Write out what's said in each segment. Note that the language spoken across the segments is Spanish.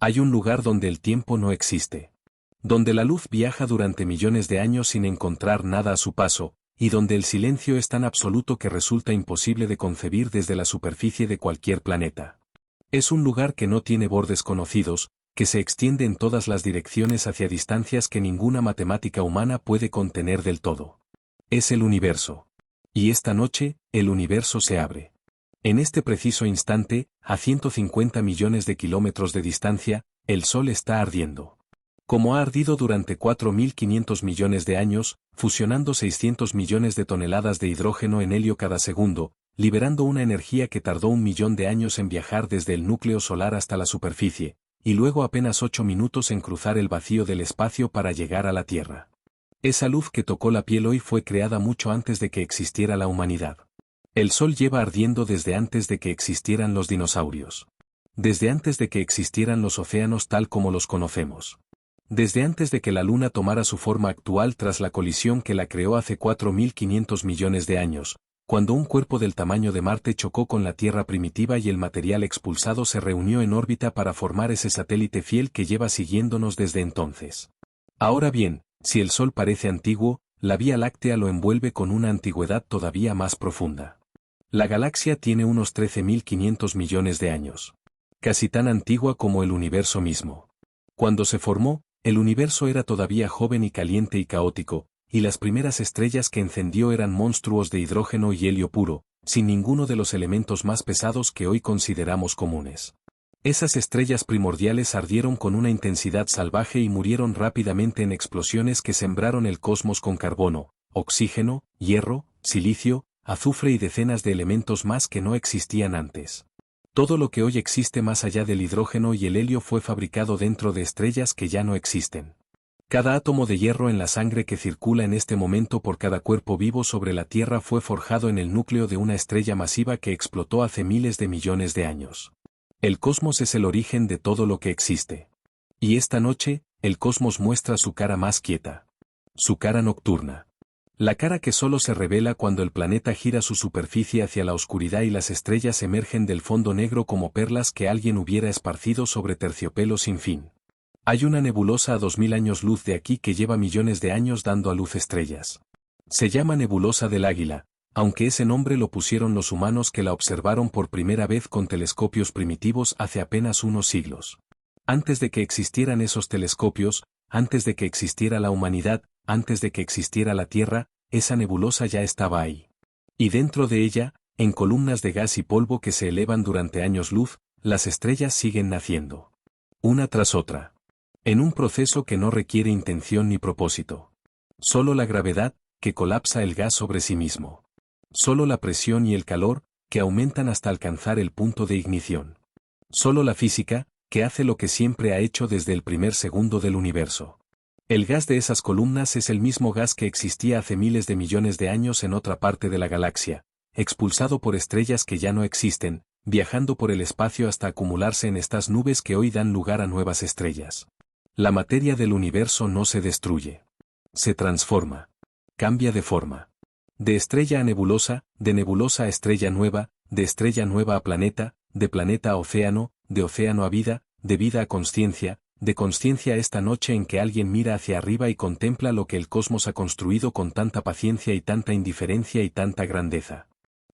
Hay un lugar donde el tiempo no existe. Donde la luz viaja durante millones de años sin encontrar nada a su paso, y donde el silencio es tan absoluto que resulta imposible de concebir desde la superficie de cualquier planeta. Es un lugar que no tiene bordes conocidos, que se extiende en todas las direcciones hacia distancias que ninguna matemática humana puede contener del todo. Es el universo. Y esta noche, el universo se abre. En este preciso instante, a 150 millones de kilómetros de distancia, el Sol está ardiendo. Como ha ardido durante 4.500 millones de años, fusionando 600 millones de toneladas de hidrógeno en helio cada segundo, liberando una energía que tardó 1.000.000 de años en viajar desde el núcleo solar hasta la superficie, y luego apenas 8 minutos en cruzar el vacío del espacio para llegar a la Tierra. Esa luz que tocó la piel hoy fue creada mucho antes de que existiera la humanidad. El Sol lleva ardiendo desde antes de que existieran los dinosaurios. Desde antes de que existieran los océanos tal como los conocemos. Desde antes de que la Luna tomara su forma actual tras la colisión que la creó hace 4.500 millones de años, cuando un cuerpo del tamaño de Marte chocó con la Tierra primitiva y el material expulsado se reunió en órbita para formar ese satélite fiel que lleva siguiéndonos desde entonces. Ahora bien, si el Sol parece antiguo, la Vía Láctea lo envuelve con una antigüedad todavía más profunda. La galaxia tiene unos 13.500 millones de años. Casi tan antigua como el universo mismo. Cuando se formó, el universo era todavía joven y caliente y caótico, y las primeras estrellas que encendió eran monstruos de hidrógeno y helio puro, sin ninguno de los elementos más pesados que hoy consideramos comunes. Esas estrellas primordiales ardieron con una intensidad salvaje y murieron rápidamente en explosiones que sembraron el cosmos con carbono, oxígeno, hierro, silicio, azufre y decenas de elementos más que no existían antes. Todo lo que hoy existe más allá del hidrógeno y el helio fue fabricado dentro de estrellas que ya no existen. Cada átomo de hierro en la sangre que circula en este momento por cada cuerpo vivo sobre la Tierra fue forjado en el núcleo de una estrella masiva que explotó hace miles de millones de años. El cosmos es el origen de todo lo que existe. Y esta noche, el cosmos muestra su cara más quieta. Su cara nocturna. La cara que solo se revela cuando el planeta gira su superficie hacia la oscuridad y las estrellas emergen del fondo negro como perlas que alguien hubiera esparcido sobre terciopelo sin fin. Hay una nebulosa a 2000 años luz de aquí que lleva millones de años dando a luz estrellas. Se llama nebulosa del Águila, aunque ese nombre lo pusieron los humanos que la observaron por primera vez con telescopios primitivos hace apenas unos siglos. Antes de que existieran esos telescopios, antes de que existiera la humanidad, antes de que existiera la Tierra, esa nebulosa ya estaba ahí. Y dentro de ella, en columnas de gas y polvo que se elevan durante años luz, las estrellas siguen naciendo. Una tras otra. En un proceso que no requiere intención ni propósito. Solo la gravedad, que colapsa el gas sobre sí mismo. Solo la presión y el calor, que aumentan hasta alcanzar el punto de ignición. Solo la física, que hace lo que siempre ha hecho desde el primer segundo del universo. El gas de esas columnas es el mismo gas que existía hace miles de millones de años en otra parte de la galaxia, expulsado por estrellas que ya no existen, viajando por el espacio hasta acumularse en estas nubes que hoy dan lugar a nuevas estrellas. La materia del universo no se destruye. Se transforma. Cambia de forma. De estrella a nebulosa, de nebulosa a estrella nueva, de estrella nueva a planeta, de planeta a océano, de océano a vida, de vida a consciencia, de consciencia esta noche en que alguien mira hacia arriba y contempla lo que el cosmos ha construido con tanta paciencia y tanta indiferencia y tanta grandeza.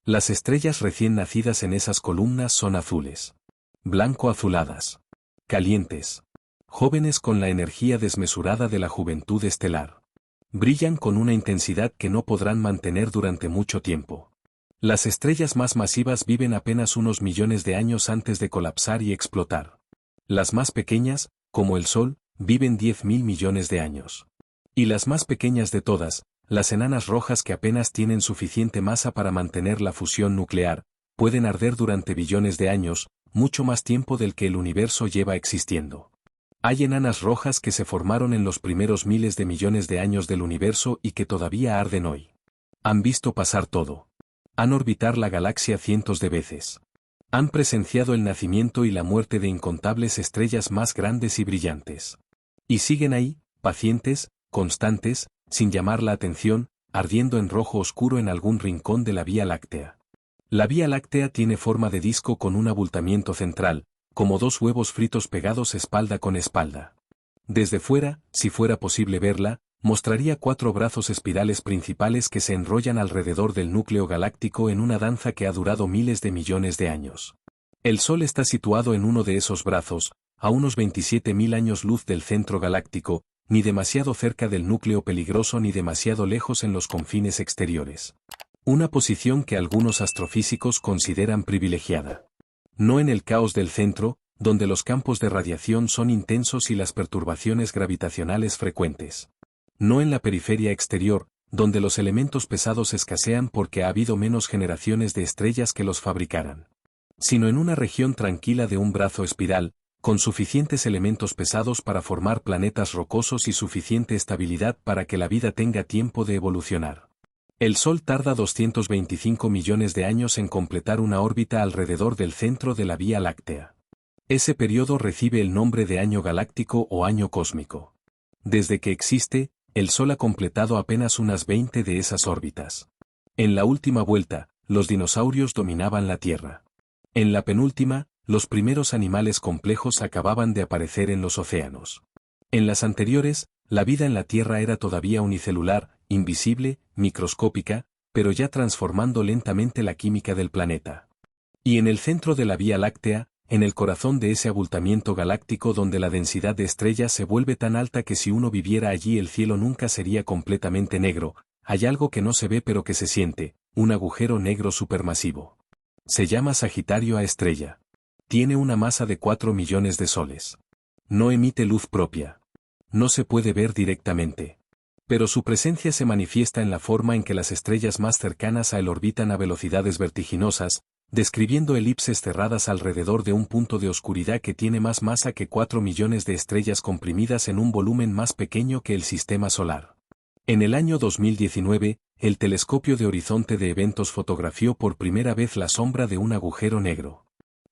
Las estrellas recién nacidas en esas columnas son azules. Blanco-azuladas. Calientes. Jóvenes con la energía desmesurada de la juventud estelar. Brillan con una intensidad que no podrán mantener durante mucho tiempo. Las estrellas más masivas viven apenas unos millones de años antes de colapsar y explotar. Las más pequeñas, como el Sol, viven 10.000 millones de años. Y las más pequeñas de todas, las enanas rojas que apenas tienen suficiente masa para mantener la fusión nuclear, pueden arder durante billones de años, mucho más tiempo del que el universo lleva existiendo. Hay enanas rojas que se formaron en los primeros miles de millones de años del universo y que todavía arden hoy. Han visto pasar todo. Han orbitar la galaxia cientos de veces. Han presenciado el nacimiento y la muerte de incontables estrellas más grandes y brillantes. Y siguen ahí, pacientes, constantes, sin llamar la atención, ardiendo en rojo oscuro en algún rincón de la Vía Láctea. La Vía Láctea tiene forma de disco con un abultamiento central, como dos huevos fritos pegados espalda con espalda. Desde fuera, si fuera posible verla, mostraría 4 brazos espirales principales que se enrollan alrededor del núcleo galáctico en una danza que ha durado miles de millones de años. El Sol está situado en uno de esos brazos, a unos 27.000 años luz del centro galáctico, ni demasiado cerca del núcleo peligroso ni demasiado lejos en los confines exteriores. Una posición que algunos astrofísicos consideran privilegiada. No en el caos del centro, donde los campos de radiación son intensos y las perturbaciones gravitacionales frecuentes. No en la periferia exterior, donde los elementos pesados escasean porque ha habido menos generaciones de estrellas que los fabricaran. Sino en una región tranquila de un brazo espiral, con suficientes elementos pesados para formar planetas rocosos y suficiente estabilidad para que la vida tenga tiempo de evolucionar. El Sol tarda 225 millones de años en completar una órbita alrededor del centro de la Vía Láctea. Ese periodo recibe el nombre de año galáctico o año cósmico. Desde que existe, el Sol ha completado apenas unas 20 de esas órbitas. En la última vuelta, los dinosaurios dominaban la Tierra. En la penúltima, los primeros animales complejos acababan de aparecer en los océanos. En las anteriores, la vida en la Tierra era todavía unicelular, invisible, microscópica, pero ya transformando lentamente la química del planeta. Y en el centro de la Vía Láctea, en el corazón de ese abultamiento galáctico donde la densidad de estrellas se vuelve tan alta que si uno viviera allí el cielo nunca sería completamente negro, hay algo que no se ve pero que se siente, un agujero negro supermasivo. Se llama Sagitario A estrella. Tiene una masa de 4 millones de soles. No emite luz propia. No se puede ver directamente. Pero su presencia se manifiesta en la forma en que las estrellas más cercanas a él orbitan a velocidades vertiginosas, describiendo elipses cerradas alrededor de un punto de oscuridad que tiene más masa que 4 millones de estrellas comprimidas en un volumen más pequeño que el sistema solar. En el año 2019, el telescopio de horizonte de eventos fotografió por primera vez la sombra de un agujero negro.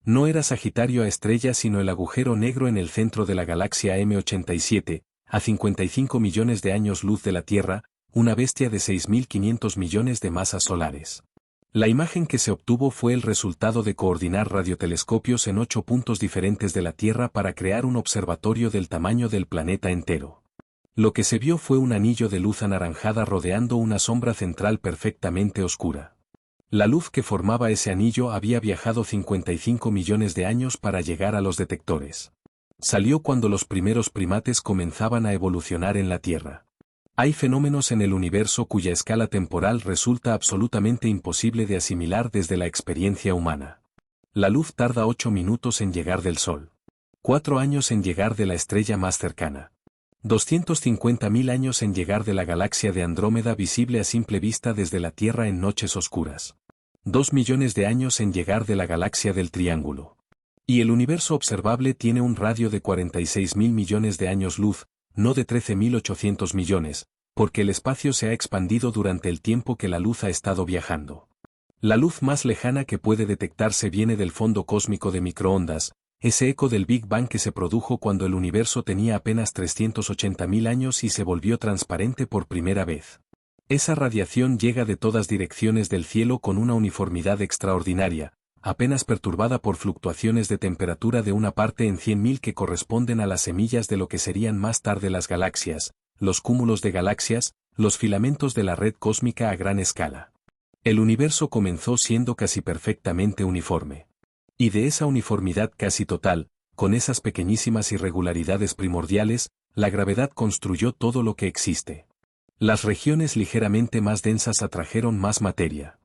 No era Sagitario A estrella sino el agujero negro en el centro de la galaxia M87, a 55 millones de años luz de la Tierra, una bestia de 6.500 millones de masas solares. La imagen que se obtuvo fue el resultado de coordinar radiotelescopios en 8 puntos diferentes de la Tierra para crear un observatorio del tamaño del planeta entero. Lo que se vio fue un anillo de luz anaranjada rodeando una sombra central perfectamente oscura. La luz que formaba ese anillo había viajado 55 millones de años para llegar a los detectores. Salió cuando los primeros primates comenzaban a evolucionar en la Tierra. Hay fenómenos en el universo cuya escala temporal resulta absolutamente imposible de asimilar desde la experiencia humana. La luz tarda 8 minutos en llegar del Sol. 4 años en llegar de la estrella más cercana. 250.000 años en llegar de la galaxia de Andrómeda visible a simple vista desde la Tierra en noches oscuras. 2 millones de años en llegar de la galaxia del Triángulo. Y el universo observable tiene un radio de 46.000 millones de años luz, no de 13.800 millones, porque el espacio se ha expandido durante el tiempo que la luz ha estado viajando. La luz más lejana que puede detectarse viene del fondo cósmico de microondas, ese eco del Big Bang que se produjo cuando el universo tenía apenas 380.000 años y se volvió transparente por primera vez. Esa radiación llega de todas direcciones del cielo con una uniformidad extraordinaria, apenas perturbada por fluctuaciones de temperatura de una parte en 100.000 que corresponden a las semillas de lo que serían más tarde las galaxias, los cúmulos de galaxias, los filamentos de la red cósmica a gran escala. El universo comenzó siendo casi perfectamente uniforme. Y de esa uniformidad casi total, con esas pequeñísimas irregularidades primordiales, la gravedad construyó todo lo que existe. Las regiones ligeramente más densas atrajeron más materia.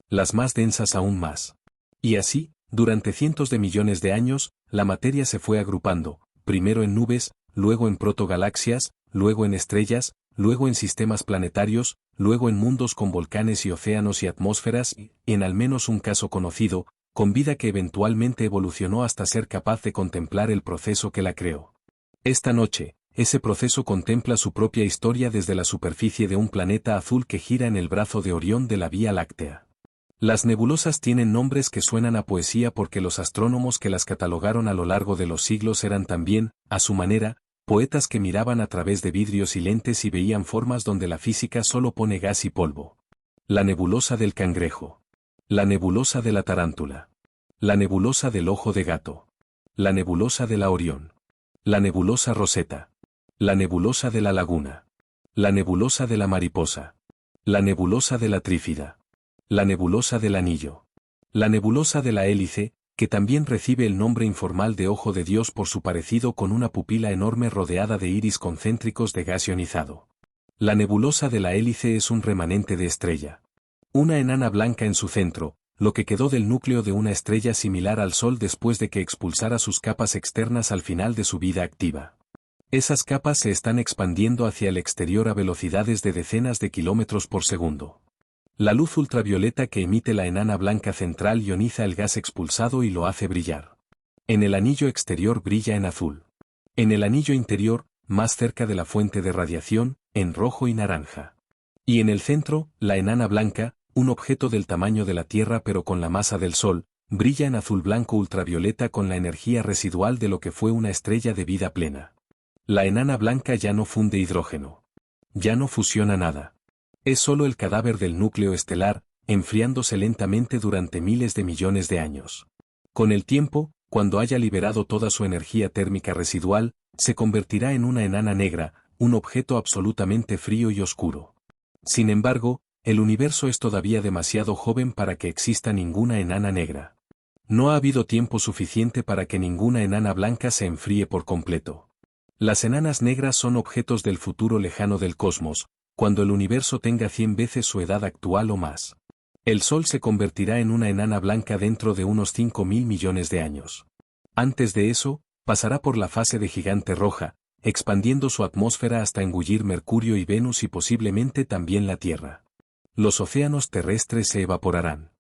Las más densas aún más. Y así, durante cientos de millones de años, la materia se fue agrupando, primero en nubes, luego en protogalaxias, luego en estrellas, luego en sistemas planetarios, luego en mundos con volcanes y océanos y atmósferas y, en al menos un caso conocido, con vida que eventualmente evolucionó hasta ser capaz de contemplar el proceso que la creó. Esta noche, ese proceso contempla su propia historia desde la superficie de un planeta azul que gira en el brazo de Orión de la Vía Láctea. Las nebulosas tienen nombres que suenan a poesía porque los astrónomos que las catalogaron a lo largo de los siglos eran también, a su manera, poetas que miraban a través de vidrios y lentes y veían formas donde la física solo pone gas y polvo. La nebulosa del cangrejo. La nebulosa de la tarántula. La nebulosa del ojo de gato. La nebulosa de la Orión. La nebulosa Rosetta. La nebulosa de la Laguna. La nebulosa de la Mariposa. La nebulosa de la Trífida. La nebulosa del Anillo. La nebulosa de la Hélice, que también recibe el nombre informal de Ojo de Dios por su parecido con una pupila enorme rodeada de iris concéntricos de gas ionizado. La nebulosa de la Hélice es un remanente de estrella. Una enana blanca en su centro, lo que quedó del núcleo de una estrella similar al Sol después de que expulsara sus capas externas al final de su vida activa. Esas capas se están expandiendo hacia el exterior a velocidades de decenas de kilómetros por segundo. La luz ultravioleta que emite la enana blanca central ioniza el gas expulsado y lo hace brillar. En el anillo exterior brilla en azul. En el anillo interior, más cerca de la fuente de radiación, en rojo y naranja. Y en el centro, la enana blanca, un objeto del tamaño de la Tierra pero con la masa del Sol, brilla en azul blanco ultravioleta con la energía residual de lo que fue una estrella de vida plena. La enana blanca ya no funde hidrógeno. Ya no fusiona nada. Es solo el cadáver del núcleo estelar, enfriándose lentamente durante miles de millones de años. Con el tiempo, cuando haya liberado toda su energía térmica residual, se convertirá en una enana negra, un objeto absolutamente frío y oscuro. Sin embargo, el universo es todavía demasiado joven para que exista ninguna enana negra. No ha habido tiempo suficiente para que ninguna enana blanca se enfríe por completo. Las enanas negras son objetos del futuro lejano del cosmos, cuando el universo tenga 100 veces su edad actual o más. El Sol se convertirá en una enana blanca dentro de unos 5.000 millones de años. Antes de eso, pasará por la fase de gigante roja, expandiendo su atmósfera hasta engullir Mercurio y Venus y posiblemente también la Tierra. Los océanos terrestres se evaporarán.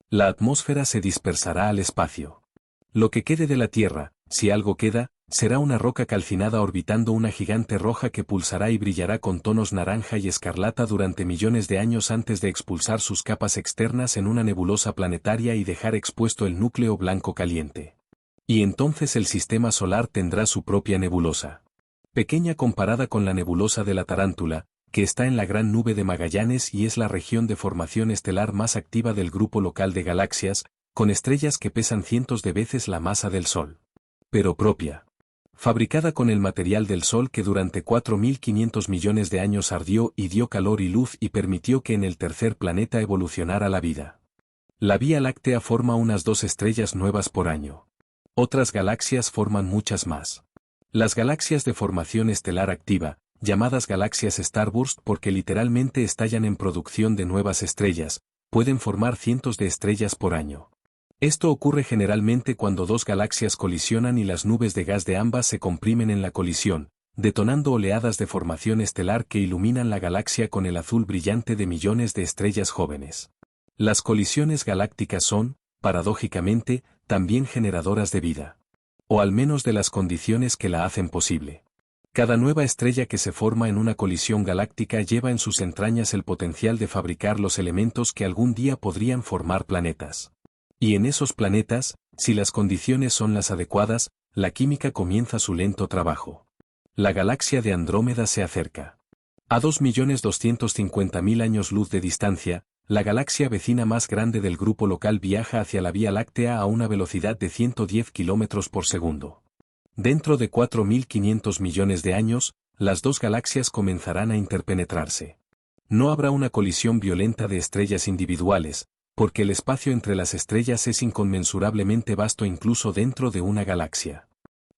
La atmósfera se dispersará al espacio. Lo que quede de la Tierra, si algo queda, será una roca calcinada orbitando una gigante roja que pulsará y brillará con tonos naranja y escarlata durante millones de años antes de expulsar sus capas externas en una nebulosa planetaria y dejar expuesto el núcleo blanco caliente. Y entonces el sistema solar tendrá su propia nebulosa. Pequeña comparada con la nebulosa de la Tarántula, que está en la Gran Nube de Magallanes y es la región de formación estelar más activa del grupo local de galaxias, con estrellas que pesan cientos de veces la masa del Sol. Pero propia. Fabricada con el material del Sol que durante 4.500 millones de años ardió y dio calor y luz y permitió que en el tercer planeta evolucionara la vida. La Vía Láctea forma unas 2 estrellas nuevas por año. Otras galaxias forman muchas más. Las galaxias de formación estelar activa, llamadas galaxias starburst porque literalmente estallan en producción de nuevas estrellas, pueden formar cientos de estrellas por año. Esto ocurre generalmente cuando 2 galaxias colisionan y las nubes de gas de ambas se comprimen en la colisión, detonando oleadas de formación estelar que iluminan la galaxia con el azul brillante de millones de estrellas jóvenes. Las colisiones galácticas son, paradójicamente, también generadoras de vida. O al menos de las condiciones que la hacen posible. Cada nueva estrella que se forma en una colisión galáctica lleva en sus entrañas el potencial de fabricar los elementos que algún día podrían formar planetas. Y en esos planetas, si las condiciones son las adecuadas, la química comienza su lento trabajo. La galaxia de Andrómeda se acerca. A 2.250.000 años luz de distancia, la galaxia vecina más grande del grupo local viaja hacia la Vía Láctea a una velocidad de 110 km por segundo. Dentro de 4.500 millones de años, las 2 galaxias comenzarán a interpenetrarse. No habrá una colisión violenta de estrellas individuales, porque el espacio entre las estrellas es inconmensurablemente vasto incluso dentro de una galaxia.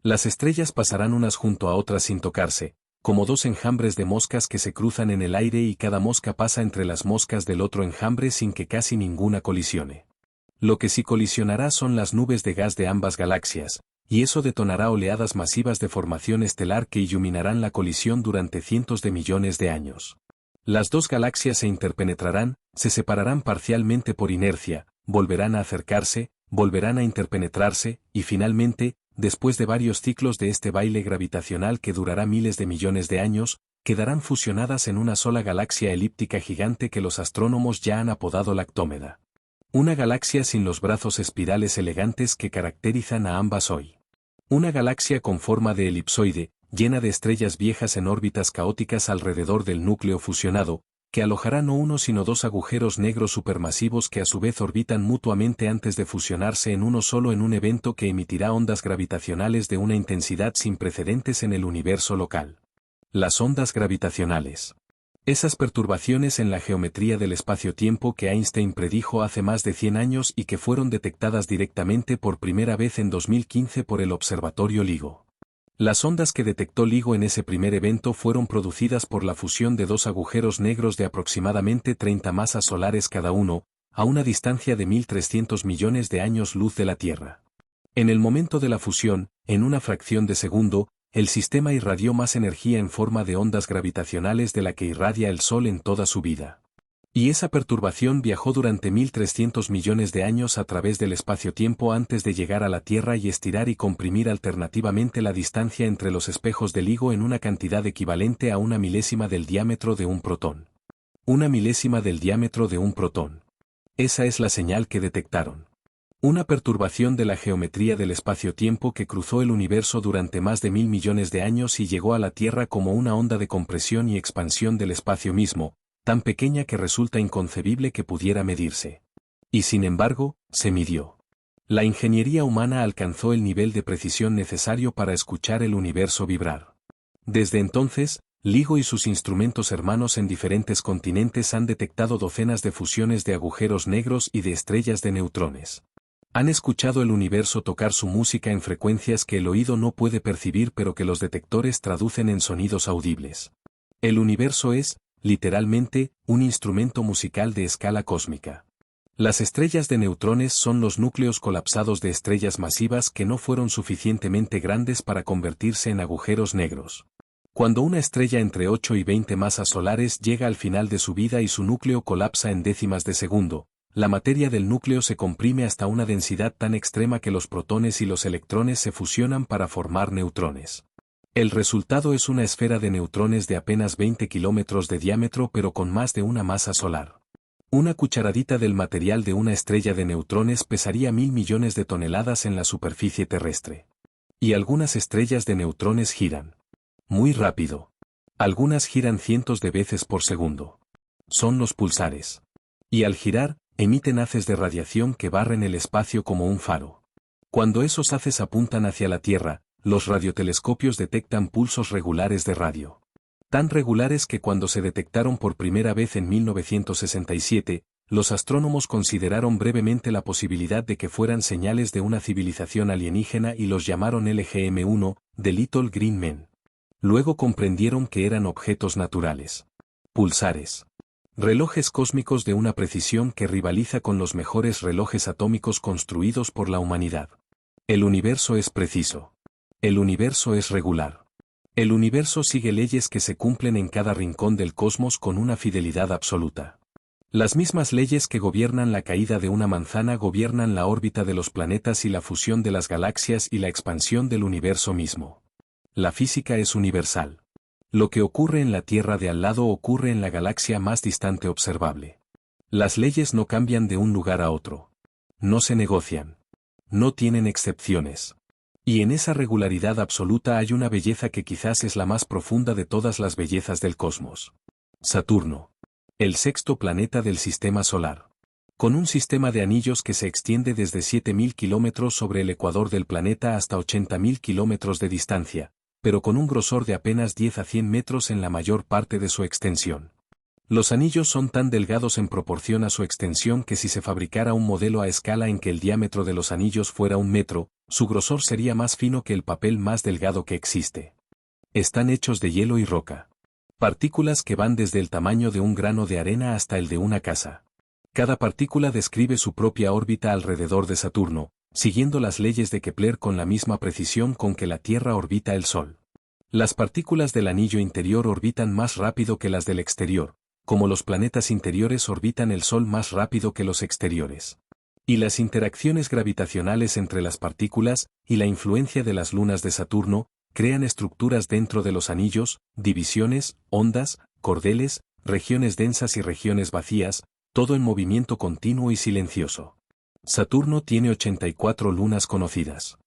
Las estrellas pasarán unas junto a otras sin tocarse, como 2 enjambres de moscas que se cruzan en el aire y cada mosca pasa entre las moscas del otro enjambre sin que casi ninguna colisione. Lo que sí colisionará son las nubes de gas de ambas galaxias, y eso detonará oleadas masivas de formación estelar que iluminarán la colisión durante cientos de millones de años. Las 2 galaxias se interpenetrarán, se separarán parcialmente por inercia, volverán a acercarse, volverán a interpenetrarse, y finalmente, después de varios ciclos de este baile gravitacional que durará miles de millones de años, quedarán fusionadas en una sola galaxia elíptica gigante que los astrónomos ya han apodado Lactómeda. Una galaxia sin los brazos espirales elegantes que caracterizan a ambas hoy. Una galaxia con forma de elipsoide, llena de estrellas viejas en órbitas caóticas alrededor del núcleo fusionado, que alojará no uno sino dos agujeros negros supermasivos que a su vez orbitan mutuamente antes de fusionarse en uno solo en un evento que emitirá ondas gravitacionales de una intensidad sin precedentes en el universo local. Las ondas gravitacionales. Esas perturbaciones en la geometría del espacio-tiempo que Einstein predijo hace más de 100 años y que fueron detectadas directamente por primera vez en 2015 por el observatorio LIGO. Las ondas que detectó LIGO en ese primer evento fueron producidas por la fusión de dos agujeros negros de aproximadamente 30 masas solares cada uno, a una distancia de 1.300 millones de años luz de la Tierra. En el momento de la fusión, en una fracción de segundo, el sistema irradió más energía en forma de ondas gravitacionales de la que irradia el Sol en toda su vida. Y esa perturbación viajó durante 1.300 millones de años a través del espacio-tiempo antes de llegar a la Tierra y estirar y comprimir alternativamente la distancia entre los espejos de LIGO en una cantidad equivalente a una milésima del diámetro de un protón. Una milésima del diámetro de un protón. Esa es la señal que detectaron. Una perturbación de la geometría del espacio-tiempo que cruzó el universo durante más de 1.000 millones de años y llegó a la Tierra como una onda de compresión y expansión del espacio mismo, tan pequeña que resulta inconcebible que pudiera medirse. Y sin embargo, se midió. La ingeniería humana alcanzó el nivel de precisión necesario para escuchar el universo vibrar. Desde entonces, LIGO y sus instrumentos hermanos en diferentes continentes han detectado docenas de fusiones de agujeros negros y de estrellas de neutrones. Han escuchado el universo tocar su música en frecuencias que el oído no puede percibir pero que los detectores traducen en sonidos audibles. El universo es, literalmente, un instrumento musical de escala cósmica. Las estrellas de neutrones son los núcleos colapsados de estrellas masivas que no fueron suficientemente grandes para convertirse en agujeros negros. Cuando una estrella entre 8 y 20 masas solares llega al final de su vida y su núcleo colapsa en décimas de segundo, la materia del núcleo se comprime hasta una densidad tan extrema que los protones y los electrones se fusionan para formar neutrones. El resultado es una esfera de neutrones de apenas 20 kilómetros de diámetro pero con más de una masa solar. Una cucharadita del material de una estrella de neutrones pesaría 1.000 millones de toneladas en la superficie terrestre. Y algunas estrellas de neutrones giran muy rápido. Algunas giran cientos de veces por segundo. Son los pulsares. Y al girar, emiten haces de radiación que barren el espacio como un faro. Cuando esos haces apuntan hacia la Tierra, los radiotelescopios detectan pulsos regulares de radio. Tan regulares que cuando se detectaron por primera vez en 1967, los astrónomos consideraron brevemente la posibilidad de que fueran señales de una civilización alienígena y los llamaron LGM-1, The Little Green Men. Luego comprendieron que eran objetos naturales. Pulsares. Relojes cósmicos de una precisión que rivaliza con los mejores relojes atómicos construidos por la humanidad. El universo es preciso. El universo es regular. El universo sigue leyes que se cumplen en cada rincón del cosmos con una fidelidad absoluta. Las mismas leyes que gobiernan la caída de una manzana gobiernan la órbita de los planetas y la fusión de las galaxias y la expansión del universo mismo. La física es universal. Lo que ocurre en la Tierra de al lado ocurre en la galaxia más distante observable. Las leyes no cambian de un lugar a otro. No se negocian. No tienen excepciones. Y en esa regularidad absoluta hay una belleza que quizás es la más profunda de todas las bellezas del cosmos. Saturno. El sexto planeta del sistema solar. Con un sistema de anillos que se extiende desde 7.000 kilómetros sobre el ecuador del planeta hasta 80.000 kilómetros de distancia, pero con un grosor de apenas 10 a 100 metros en la mayor parte de su extensión. Los anillos son tan delgados en proporción a su extensión que si se fabricara un modelo a escala en que el diámetro de los anillos fuera 1 metro, su grosor sería más fino que el papel más delgado que existe. Están hechos de hielo y roca. Partículas que van desde el tamaño de un grano de arena hasta el de una casa. Cada partícula describe su propia órbita alrededor de Saturno, siguiendo las leyes de Kepler con la misma precisión con que la Tierra orbita el Sol. Las partículas del anillo interior orbitan más rápido que las del exterior, como los planetas interiores orbitan el Sol más rápido que los exteriores. Y las interacciones gravitacionales entre las partículas, y la influencia de las lunas de Saturno, crean estructuras dentro de los anillos, divisiones, ondas, cordeles, regiones densas y regiones vacías, todo en movimiento continuo y silencioso. Saturno tiene 84 lunas conocidas.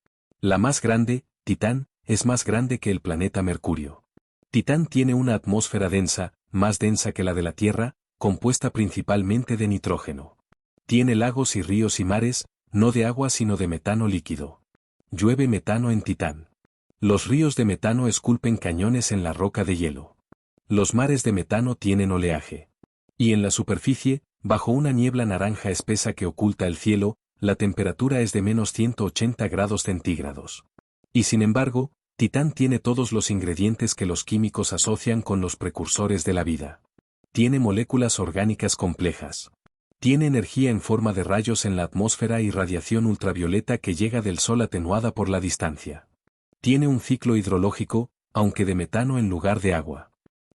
La más grande, Titán, es más grande que el planeta Mercurio. Titán tiene una atmósfera densa, más densa que la de la Tierra, compuesta principalmente de nitrógeno. Tiene lagos y ríos y mares, no de agua sino de metano líquido. Llueve metano en Titán. Los ríos de metano esculpen cañones en la roca de hielo. Los mares de metano tienen oleaje. Y en la superficie, bajo una niebla naranja espesa que oculta el cielo, la temperatura es de menos 180 grados centígrados. Y sin embargo, Titán tiene todos los ingredientes que los químicos asocian con los precursores de la vida. Tiene moléculas orgánicas complejas. Tiene energía en forma de rayos en la atmósfera y radiación ultravioleta que llega del Sol atenuada por la distancia. Tiene un ciclo hidrológico, aunque de metano en lugar de agua.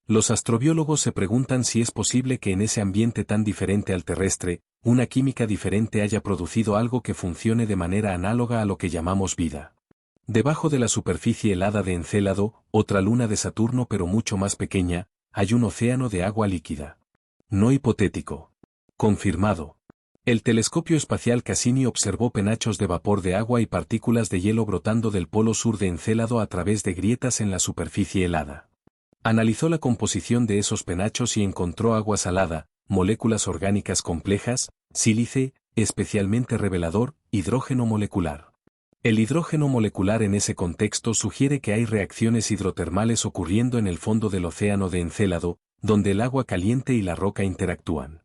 Los astrobiólogos se preguntan si es posible que en ese ambiente tan diferente al terrestre, una química diferente haya producido algo que funcione de manera análoga a lo que llamamos vida. Debajo de la superficie helada de Encélado, otra luna de Saturno pero mucho más pequeña, hay un océano de agua líquida. No hipotético. Confirmado. El telescopio espacial Cassini observó penachos de vapor de agua y partículas de hielo brotando del polo sur de Encélado a través de grietas en la superficie helada. Analizó la composición de esos penachos y encontró agua salada, moléculas orgánicas complejas, sílice, especialmente revelador, hidrógeno molecular. El hidrógeno molecular en ese contexto sugiere que hay reacciones hidrotermales ocurriendo en el fondo del océano de Encélado, donde el agua caliente y la roca interactúan.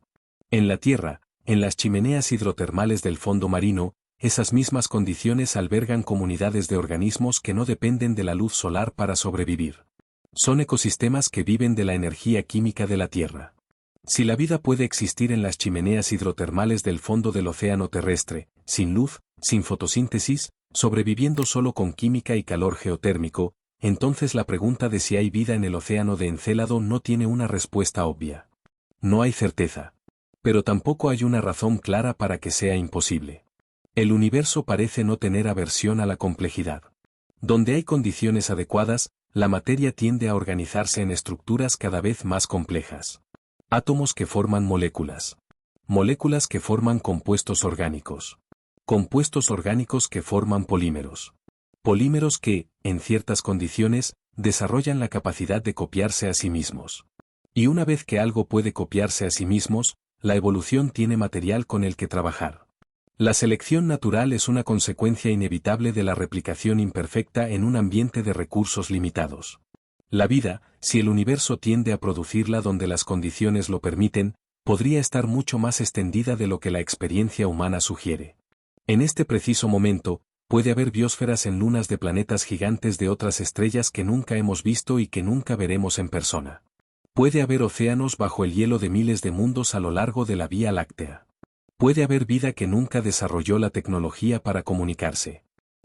En la Tierra, en las chimeneas hidrotermales del fondo marino, esas mismas condiciones albergan comunidades de organismos que no dependen de la luz solar para sobrevivir. Son ecosistemas que viven de la energía química de la Tierra. Si la vida puede existir en las chimeneas hidrotermales del fondo del océano terrestre, sin luz, sin fotosíntesis, sobreviviendo solo con química y calor geotérmico, entonces la pregunta de si hay vida en el océano de Encélado no tiene una respuesta obvia. No hay certeza. Pero tampoco hay una razón clara para que sea imposible. El universo parece no tener aversión a la complejidad. Donde hay condiciones adecuadas, la materia tiende a organizarse en estructuras cada vez más complejas. Átomos que forman moléculas. Moléculas que forman compuestos orgánicos. Compuestos orgánicos que forman polímeros. Polímeros que, en ciertas condiciones, desarrollan la capacidad de copiarse a sí mismos. Y una vez que algo puede copiarse a sí mismos, la evolución tiene material con el que trabajar. La selección natural es una consecuencia inevitable de la replicación imperfecta en un ambiente de recursos limitados. La vida, si el universo tiende a producirla donde las condiciones lo permiten, podría estar mucho más extendida de lo que la experiencia humana sugiere. En este preciso momento, puede haber biosferas en lunas de planetas gigantes de otras estrellas que nunca hemos visto y que nunca veremos en persona. Puede haber océanos bajo el hielo de miles de mundos a lo largo de la Vía Láctea. Puede haber vida que nunca desarrolló la tecnología para comunicarse.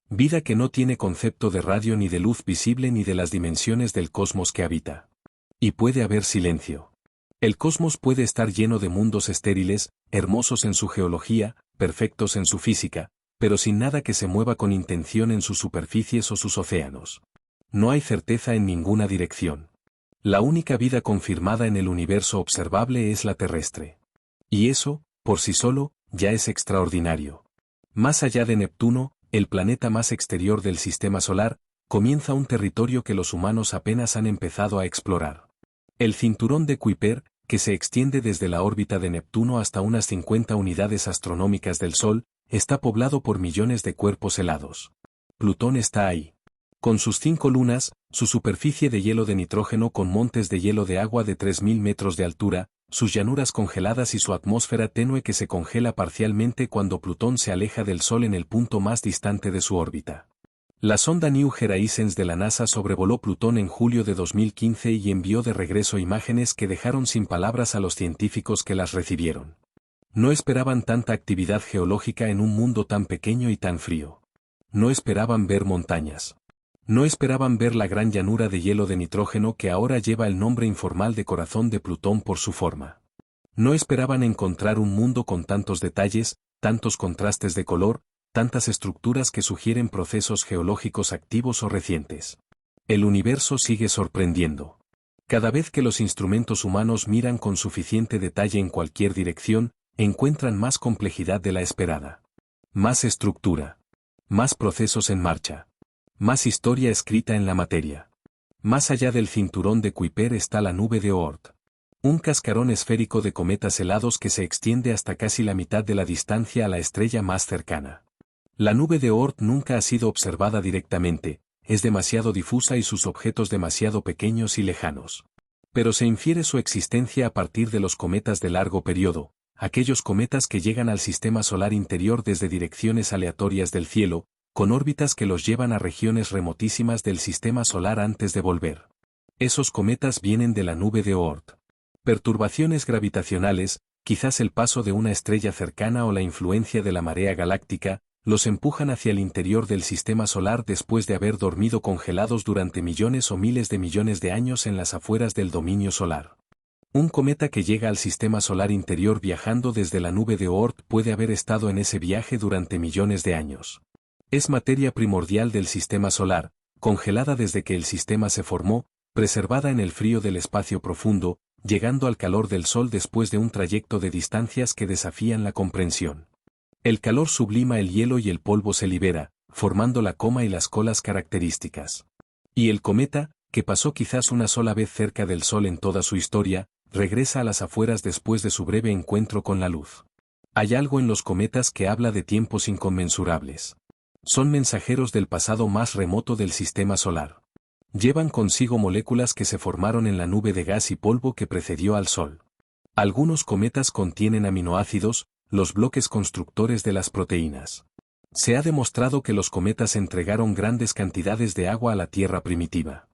Vida que no tiene concepto de radio ni de luz visible ni de las dimensiones del cosmos que habita. Y puede haber silencio. El cosmos puede estar lleno de mundos estériles, hermosos en su geología, perfectos en su física, pero sin nada que se mueva con intención en sus superficies o sus océanos. No hay certeza en ninguna dirección. La única vida confirmada en el universo observable es la terrestre. Y eso, por sí solo, ya es extraordinario. Más allá de Neptuno, el planeta más exterior del sistema solar, comienza un territorio que los humanos apenas han empezado a explorar. El cinturón de Kuiper, que se extiende desde la órbita de Neptuno hasta unas 50 unidades astronómicas del Sol, está poblado por millones de cuerpos helados. Plutón está ahí. Con sus 5 lunas, su superficie de hielo de nitrógeno con montes de hielo de agua de 3.000 metros de altura, sus llanuras congeladas y su atmósfera tenue que se congela parcialmente cuando Plutón se aleja del Sol en el punto más distante de su órbita. La sonda New Horizons de la NASA sobrevoló Plutón en julio de 2015 y envió de regreso imágenes que dejaron sin palabras a los científicos que las recibieron. No esperaban tanta actividad geológica en un mundo tan pequeño y tan frío. No esperaban ver montañas. No esperaban ver la gran llanura de hielo de nitrógeno que ahora lleva el nombre informal de corazón de Plutón por su forma. No esperaban encontrar un mundo con tantos detalles, tantos contrastes de color, tantas estructuras que sugieren procesos geológicos activos o recientes. El universo sigue sorprendiendo. Cada vez que los instrumentos humanos miran con suficiente detalle en cualquier dirección, encuentran más complejidad de la esperada. Más estructura. Más procesos en marcha. Más historia escrita en la materia. Más allá del cinturón de Kuiper está la nube de Oort. Un cascarón esférico de cometas helados que se extiende hasta casi la mitad de la distancia a la estrella más cercana. La nube de Oort nunca ha sido observada directamente, es demasiado difusa y sus objetos demasiado pequeños y lejanos. Pero se infiere su existencia a partir de los cometas de largo periodo, aquellos cometas que llegan al sistema solar interior desde direcciones aleatorias del cielo, con órbitas que los llevan a regiones remotísimas del sistema solar antes de volver. Esos cometas vienen de la nube de Oort. Perturbaciones gravitacionales, quizás el paso de una estrella cercana o la influencia de la marea galáctica, los empujan hacia el interior del sistema solar después de haber dormido congelados durante millones o miles de millones de años en las afueras del dominio solar. Un cometa que llega al sistema solar interior viajando desde la nube de Oort puede haber estado en ese viaje durante millones de años. Es materia primordial del sistema solar, congelada desde que el sistema se formó, preservada en el frío del espacio profundo, llegando al calor del Sol después de un trayecto de distancias que desafían la comprensión. El calor sublima el hielo y el polvo se libera, formando la coma y las colas características. Y el cometa, que pasó quizás una sola vez cerca del Sol en toda su historia, regresa a las afueras después de su breve encuentro con la luz. Hay algo en los cometas que habla de tiempos inconmensurables. Son mensajeros del pasado más remoto del sistema solar. Llevan consigo moléculas que se formaron en la nube de gas y polvo que precedió al Sol. Algunos cometas contienen aminoácidos, los bloques constructores de las proteínas. Se ha demostrado que los cometas entregaron grandes cantidades de agua a la Tierra primitiva.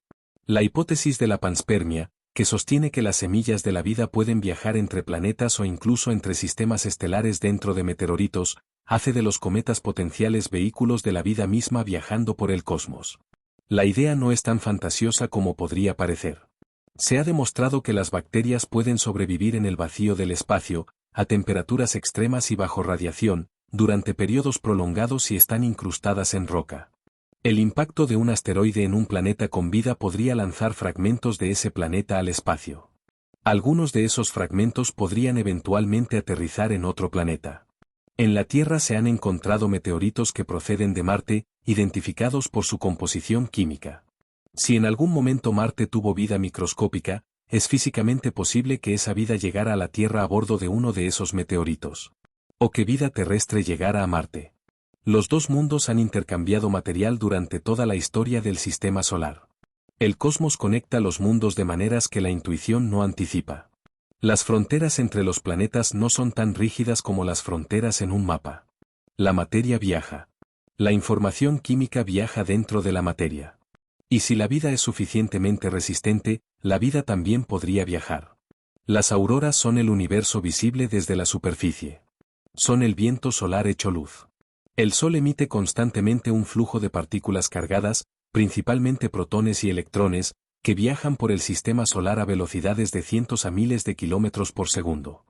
La hipótesis de la panspermia, que sostiene que las semillas de la vida pueden viajar entre planetas o incluso entre sistemas estelares dentro de meteoritos, hace de los cometas potenciales vehículos de la vida misma viajando por el cosmos. La idea no es tan fantasiosa como podría parecer. Se ha demostrado que las bacterias pueden sobrevivir en el vacío del espacio, a temperaturas extremas y bajo radiación, durante periodos prolongados y están incrustadas en roca. El impacto de un asteroide en un planeta con vida podría lanzar fragmentos de ese planeta al espacio. Algunos de esos fragmentos podrían eventualmente aterrizar en otro planeta. En la Tierra se han encontrado meteoritos que proceden de Marte, identificados por su composición química. Si en algún momento Marte tuvo vida microscópica, es físicamente posible que esa vida llegara a la Tierra a bordo de uno de esos meteoritos. O que vida terrestre llegara a Marte. Los dos mundos han intercambiado material durante toda la historia del sistema solar. El cosmos conecta los mundos de maneras que la intuición no anticipa. Las fronteras entre los planetas no son tan rígidas como las fronteras en un mapa. La materia viaja. La información química viaja dentro de la materia. Y si la vida es suficientemente resistente, la vida también podría viajar. Las auroras son el universo visible desde la superficie. Son el viento solar hecho luz. El Sol emite constantemente un flujo de partículas cargadas, principalmente protones y electrones, que viajan por el sistema solar a velocidades de cientos a miles de kilómetros por segundo.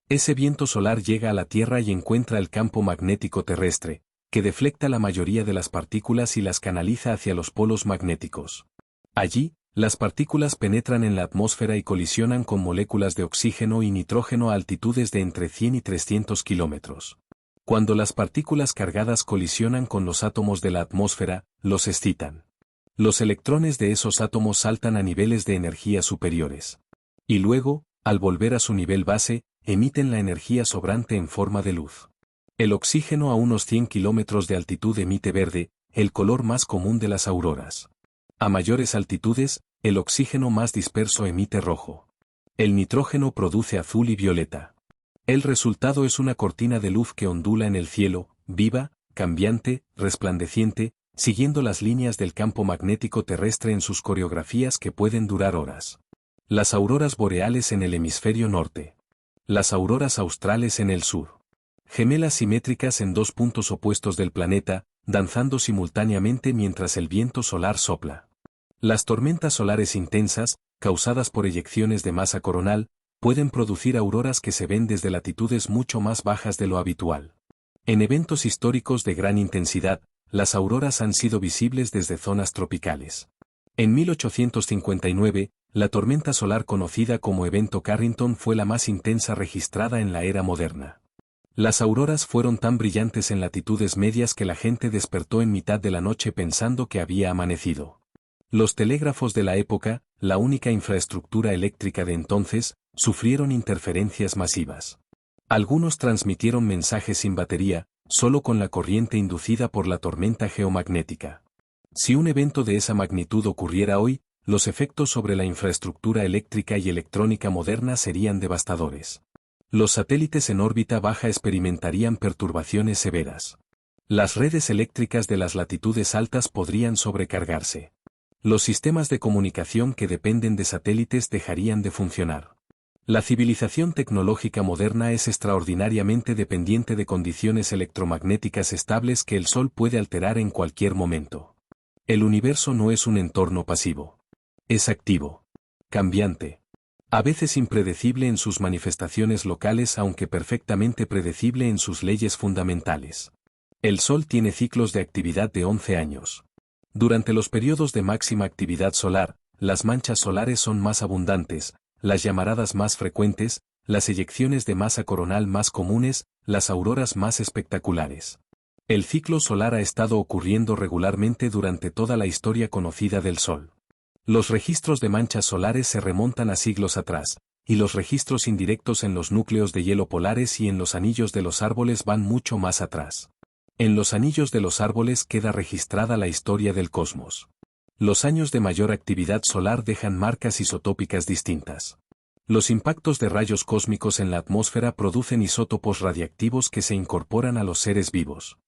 Ese viento solar llega a la Tierra y encuentra el campo magnético terrestre, que deflecta la mayoría de las partículas y las canaliza hacia los polos magnéticos. Allí, las partículas penetran en la atmósfera y colisionan con moléculas de oxígeno y nitrógeno a altitudes de entre 100 y 300 kilómetros. Cuando las partículas cargadas colisionan con los átomos de la atmósfera, los excitan. Los electrones de esos átomos saltan a niveles de energía superiores. Y luego, al volver a su nivel base, emiten la energía sobrante en forma de luz. El oxígeno a unos 100 kilómetros de altitud emite verde, el color más común de las auroras. A mayores altitudes, el oxígeno más disperso emite rojo. El nitrógeno produce azul y violeta. El resultado es una cortina de luz que ondula en el cielo, viva, cambiante, resplandeciente, siguiendo las líneas del campo magnético terrestre en sus coreografías que pueden durar horas. Las auroras boreales en el hemisferio norte. Las auroras australes en el sur. Gemelas simétricas en dos puntos opuestos del planeta, danzando simultáneamente mientras el viento solar sopla. Las tormentas solares intensas, causadas por eyecciones de masa coronal, pueden producir auroras que se ven desde latitudes mucho más bajas de lo habitual. En eventos históricos de gran intensidad, las auroras han sido visibles desde zonas tropicales. En 1859, la tormenta solar conocida como Evento Carrington fue la más intensa registrada en la era moderna. Las auroras fueron tan brillantes en latitudes medias que la gente despertó en mitad de la noche pensando que había amanecido. Los telégrafos de la época, la única infraestructura eléctrica de entonces, Sufrieron interferencias masivas. Algunos transmitieron mensajes sin batería, solo con la corriente inducida por la tormenta geomagnética. Si un evento de esa magnitud ocurriera hoy, los efectos sobre la infraestructura eléctrica y electrónica moderna serían devastadores. Los satélites en órbita baja experimentarían perturbaciones severas. Las redes eléctricas de las latitudes altas podrían sobrecargarse. Los sistemas de comunicación que dependen de satélites dejarían de funcionar. La civilización tecnológica moderna es extraordinariamente dependiente de condiciones electromagnéticas estables que el Sol puede alterar en cualquier momento. El universo no es un entorno pasivo. Es activo, cambiante, a veces impredecible en sus manifestaciones locales aunque perfectamente predecible en sus leyes fundamentales. El Sol tiene ciclos de actividad de 11 años. Durante los periodos de máxima actividad solar, las manchas solares son más abundantes, las llamaradas más frecuentes, las eyecciones de masa coronal más comunes, las auroras más espectaculares. El ciclo solar ha estado ocurriendo regularmente durante toda la historia conocida del Sol. Los registros de manchas solares se remontan a siglos atrás, y los registros indirectos en los núcleos de hielo polares y en los anillos de los árboles van mucho más atrás. En los anillos de los árboles queda registrada la historia del cosmos. Los años de mayor actividad solar dejan marcas isotópicas distintas. Los impactos de rayos cósmicos en la atmósfera producen isótopos radiactivos que se incorporan a los seres vivos.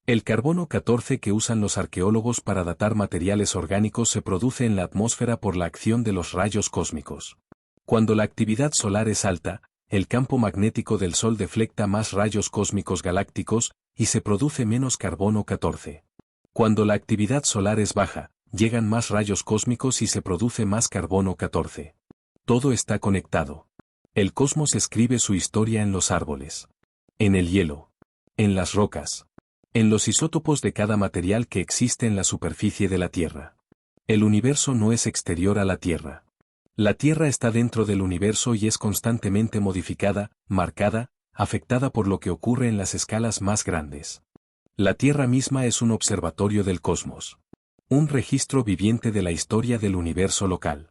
El carbono 14 que usan los arqueólogos para datar materiales orgánicos se produce en la atmósfera por la acción de los rayos cósmicos. Cuando la actividad solar es alta, el campo magnético del Sol deflecta más rayos cósmicos galácticos, y se produce menos carbono 14. Cuando la actividad solar es baja, llegan más rayos cósmicos y se produce más carbono 14. Todo está conectado. El cosmos escribe su historia en los árboles, en el hielo, en las rocas, en los isótopos de cada material que existe en la superficie de la Tierra. El universo no es exterior a la Tierra. La Tierra está dentro del universo y es constantemente modificada, marcada, afectada por lo que ocurre en las escalas más grandes. La Tierra misma es un observatorio del cosmos. Un registro viviente de la historia del universo local.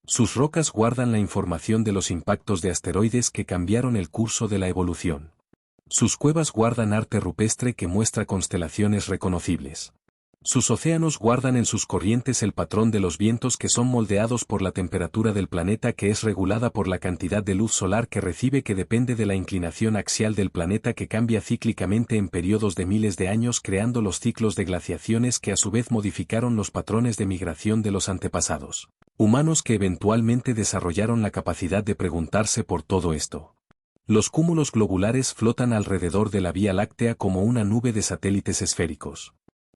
Sus rocas guardan la información de los impactos de asteroides que cambiaron el curso de la evolución. Sus cuevas guardan arte rupestre que muestra constelaciones reconocibles. Sus océanos guardan en sus corrientes el patrón de los vientos que son moldeados por la temperatura del planeta que es regulada por la cantidad de luz solar que recibe que depende de la inclinación axial del planeta que cambia cíclicamente en periodos de miles de años creando los ciclos de glaciaciones que a su vez modificaron los patrones de migración de los antepasados humanos que eventualmente desarrollaron la capacidad de preguntarse por todo esto. Los cúmulos globulares flotan alrededor de la Vía Láctea como una nube de satélites esféricos.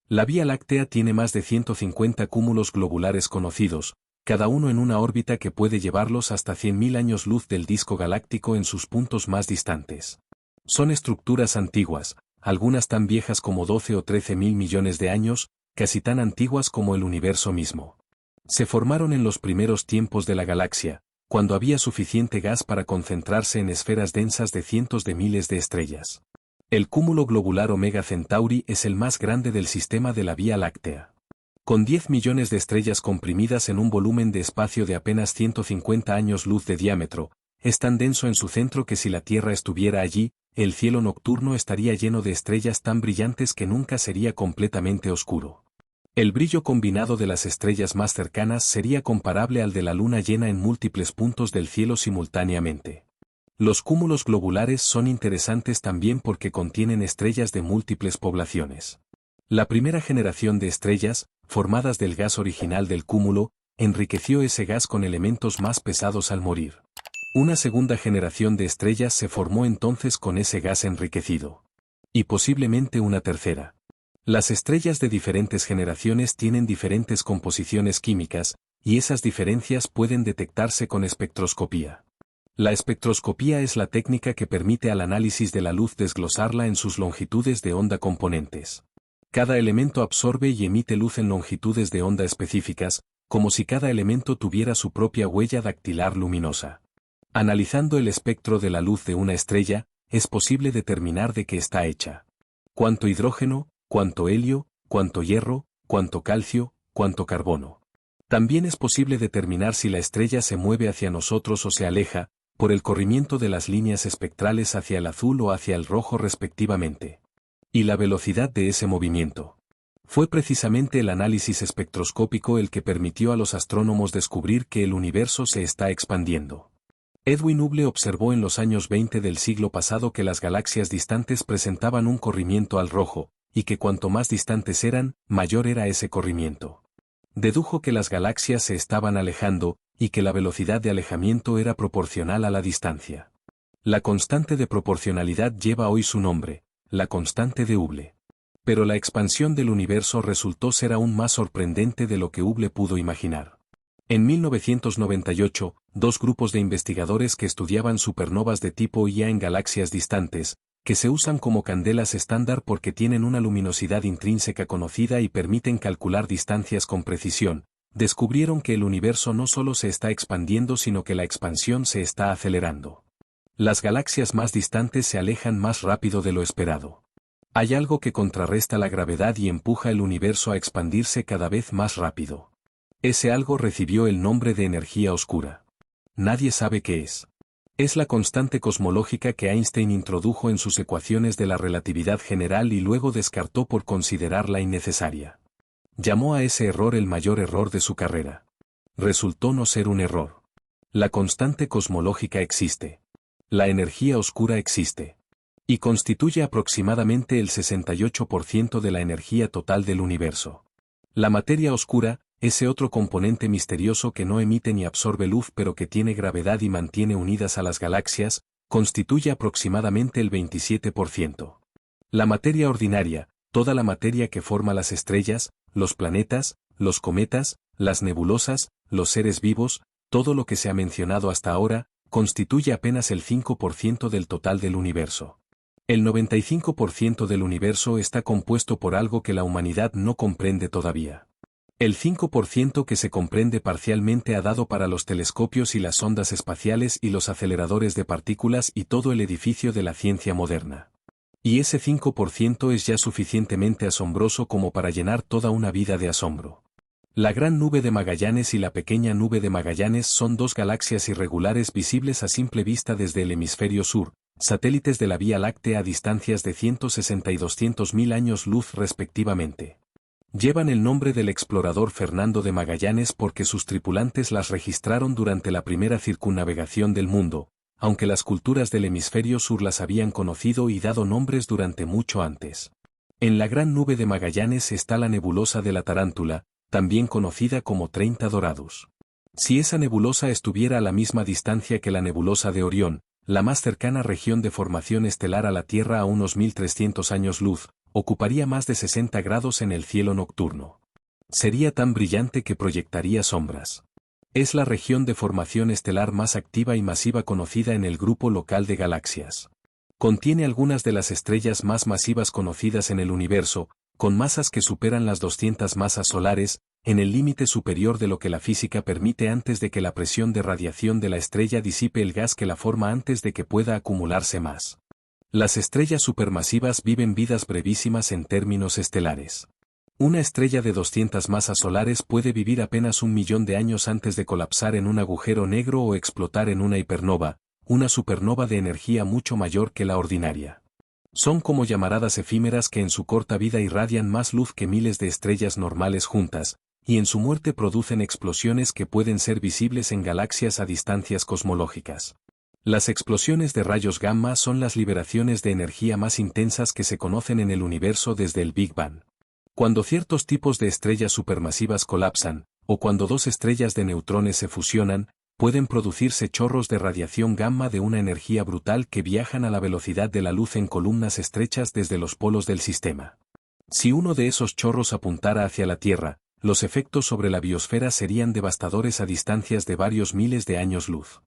La Vía Láctea tiene más de 150 cúmulos globulares conocidos, cada uno en una órbita que puede llevarlos hasta 100.000 años luz del disco galáctico en sus puntos más distantes. Son estructuras antiguas, algunas tan viejas como 12 o 13.000 millones de años, casi tan antiguas como el universo mismo. Se formaron en los primeros tiempos de la galaxia, cuando había suficiente gas para concentrarse en esferas densas de cientos de miles de estrellas. El cúmulo globular Omega Centauri es el más grande del sistema de la Vía Láctea. Con 10 millones de estrellas comprimidas en un volumen de espacio de apenas 150 años luz de diámetro, es tan denso en su centro que si la Tierra estuviera allí, el cielo nocturno estaría lleno de estrellas tan brillantes que nunca sería completamente oscuro. El brillo combinado de las estrellas más cercanas sería comparable al de la luna llena en múltiples puntos del cielo simultáneamente. Los cúmulos globulares son interesantes también porque contienen estrellas de múltiples poblaciones. La primera generación de estrellas, formadas del gas original del cúmulo, enriqueció ese gas con elementos más pesados al morir. Una segunda generación de estrellas se formó entonces con ese gas enriquecido. Y posiblemente una tercera. Las estrellas de diferentes generaciones tienen diferentes composiciones químicas, y esas diferencias pueden detectarse con espectroscopía. La espectroscopía es la técnica que permite al análisis de la luz desglosarla en sus longitudes de onda componentes. Cada elemento absorbe y emite luz en longitudes de onda específicas, como si cada elemento tuviera su propia huella dactilar luminosa. Analizando el espectro de la luz de una estrella, es posible determinar de qué está hecha. Cuánto hidrógeno, cuánto helio, cuánto hierro, cuánto calcio, cuánto carbono. También es posible determinar si la estrella se mueve hacia nosotros o se aleja, por el corrimiento de las líneas espectrales hacia el azul o hacia el rojo respectivamente. Y la velocidad de ese movimiento. Fue precisamente el análisis espectroscópico el que permitió a los astrónomos descubrir que el universo se está expandiendo. Edwin Hubble observó en los años 20 del siglo pasado que las galaxias distantes presentaban un corrimiento al rojo, y que cuanto más distantes eran, mayor era ese corrimiento. Dedujo que las galaxias se estaban alejando, y que la velocidad de alejamiento era proporcional a la distancia. La constante de proporcionalidad lleva hoy su nombre, la constante de Hubble. Pero la expansión del universo resultó ser aún más sorprendente de lo que Hubble pudo imaginar. En 1998, dos grupos de investigadores que estudiaban supernovas de tipo Ia en galaxias distantes, que se usan como candelas estándar porque tienen una luminosidad intrínseca conocida y permiten calcular distancias con precisión, descubrieron que el universo no solo se está expandiendo sino que la expansión se está acelerando. Las galaxias más distantes se alejan más rápido de lo esperado. Hay algo que contrarresta la gravedad y empuja el universo a expandirse cada vez más rápido. Ese algo recibió el nombre de energía oscura. Nadie sabe qué es. Es la constante cosmológica que Einstein introdujo en sus ecuaciones de la relatividad general y luego descartó por considerarla innecesaria. Llamó a ese error el mayor error de su carrera. Resultó no ser un error. La constante cosmológica existe. La energía oscura existe. Y constituye aproximadamente el 68% de la energía total del universo. La materia oscura, ese otro componente misterioso que no emite ni absorbe luz pero que tiene gravedad y mantiene unidas a las galaxias, constituye aproximadamente el 27%. La materia ordinaria, toda la materia que forma las estrellas, los planetas, los cometas, las nebulosas, los seres vivos, todo lo que se ha mencionado hasta ahora, constituye apenas el 5% del total del universo. El 95% del universo está compuesto por algo que la humanidad no comprende todavía. El 5% que se comprende parcialmente ha dado para los telescopios y las ondas espaciales y los aceleradores de partículas y todo el edificio de la ciencia moderna. Y ese 5% es ya suficientemente asombroso como para llenar toda una vida de asombro. La Gran Nube de Magallanes y la Pequeña Nube de Magallanes son dos galaxias irregulares visibles a simple vista desde el hemisferio sur, satélites de la Vía Láctea a distancias de 160 y 200.000 años luz respectivamente. Llevan el nombre del explorador Fernando de Magallanes porque sus tripulantes las registraron durante la primera circunnavegación del mundo, aunque las culturas del hemisferio sur las habían conocido y dado nombres durante mucho antes. En la Gran Nube de Magallanes está la nebulosa de la Tarántula, también conocida como 30 Doradus. Si esa nebulosa estuviera a la misma distancia que la nebulosa de Orión, la más cercana región de formación estelar a la Tierra a unos 1300 años luz, ocuparía más de 60 grados en el cielo nocturno. Sería tan brillante que proyectaría sombras. Es la región de formación estelar más activa y masiva conocida en el grupo local de galaxias. Contiene algunas de las estrellas más masivas conocidas en el universo, con masas que superan las 200 masas solares, en el límite superior de lo que la física permite antes de que la presión de radiación de la estrella disipe el gas que la forma antes de que pueda acumularse más. Las estrellas supermasivas viven vidas brevísimas en términos estelares. Una estrella de 200 masas solares puede vivir apenas 1.000.000 de años antes de colapsar en un agujero negro o explotar en una hipernova, una supernova de energía mucho mayor que la ordinaria. Son como llamaradas efímeras que en su corta vida irradian más luz que miles de estrellas normales juntas, y en su muerte producen explosiones que pueden ser visibles en galaxias a distancias cosmológicas. Las explosiones de rayos gamma son las liberaciones de energía más intensas que se conocen en el universo desde el Big Bang. Cuando ciertos tipos de estrellas supermasivas colapsan, o cuando dos estrellas de neutrones se fusionan, pueden producirse chorros de radiación gamma de una energía brutal que viajan a la velocidad de la luz en columnas estrechas desde los polos del sistema. Si uno de esos chorros apuntara hacia la Tierra, los efectos sobre la biosfera serían devastadores a distancias de varios miles de años luz.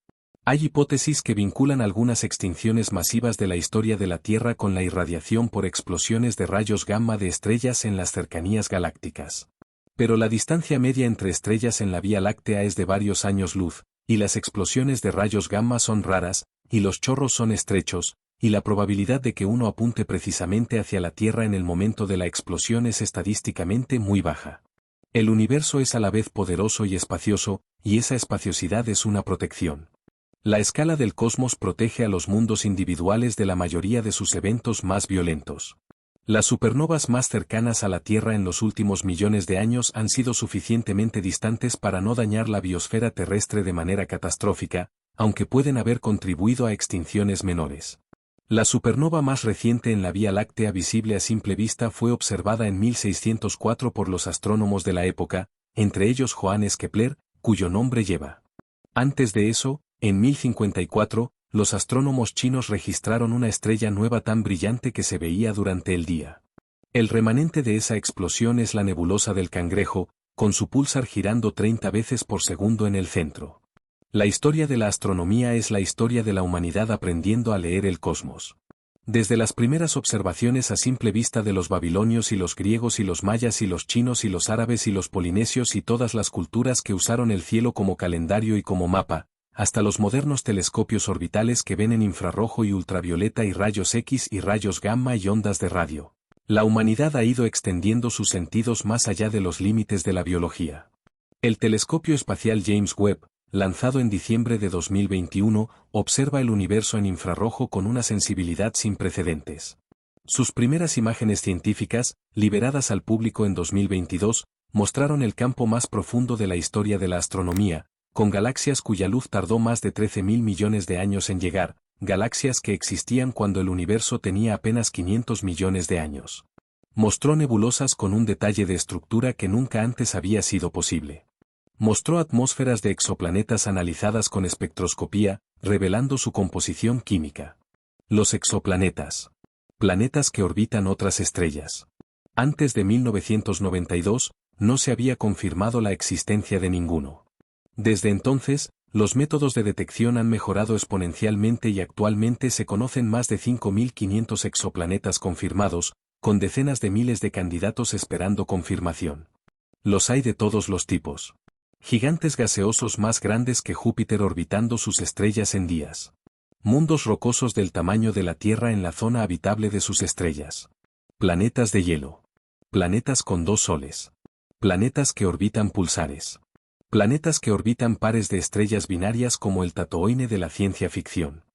Hay hipótesis que vinculan algunas extinciones masivas de la historia de la Tierra con la irradiación por explosiones de rayos gamma de estrellas en las cercanías galácticas. Pero la distancia media entre estrellas en la Vía Láctea es de varios años luz, y las explosiones de rayos gamma son raras, y los chorros son estrechos, y la probabilidad de que uno apunte precisamente hacia la Tierra en el momento de la explosión es estadísticamente muy baja. El universo es a la vez poderoso y espacioso, y esa espaciosidad es una protección. La escala del cosmos protege a los mundos individuales de la mayoría de sus eventos más violentos. Las supernovas más cercanas a la Tierra en los últimos millones de años han sido suficientemente distantes para no dañar la biosfera terrestre de manera catastrófica, aunque pueden haber contribuido a extinciones menores. La supernova más reciente en la Vía Láctea visible a simple vista fue observada en 1604 por los astrónomos de la época, entre ellos Johannes Kepler, cuyo nombre lleva. Antes de eso, en 1054, los astrónomos chinos registraron una estrella nueva tan brillante que se veía durante el día. El remanente de esa explosión es la nebulosa del Cangrejo, con su púlsar girando 30 veces por segundo en el centro. La historia de la astronomía es la historia de la humanidad aprendiendo a leer el cosmos. Desde las primeras observaciones a simple vista de los babilonios y los griegos y los mayas y los chinos y los árabes y los polinesios y todas las culturas que usaron el cielo como calendario y como mapa, hasta los modernos telescopios orbitales que ven en infrarrojo y ultravioleta y rayos X y rayos gamma y ondas de radio. La humanidad ha ido extendiendo sus sentidos más allá de los límites de la biología. El telescopio espacial James Webb, lanzado en diciembre de 2021, observa el universo en infrarrojo con una sensibilidad sin precedentes. Sus primeras imágenes científicas, liberadas al público en 2022, mostraron el campo más profundo de la historia de la astronomía, con galaxias cuya luz tardó más de 13.000 millones de años en llegar, galaxias que existían cuando el universo tenía apenas 500 millones de años. Mostró nebulosas con un detalle de estructura que nunca antes había sido posible. Mostró atmósferas de exoplanetas analizadas con espectroscopía, revelando su composición química. Los exoplanetas. Planetas que orbitan otras estrellas. Antes de 1992, no se había confirmado la existencia de ninguno. Desde entonces, los métodos de detección han mejorado exponencialmente y actualmente se conocen más de 5.500 exoplanetas confirmados, con decenas de miles de candidatos esperando confirmación. Los hay de todos los tipos. Gigantes gaseosos más grandes que Júpiter orbitando sus estrellas en días. Mundos rocosos del tamaño de la Tierra en la zona habitable de sus estrellas. Planetas de hielo. Planetas con 2 soles. Planetas que orbitan pulsares. Planetas que orbitan pares de estrellas binarias como el Tatoine de la ciencia ficción.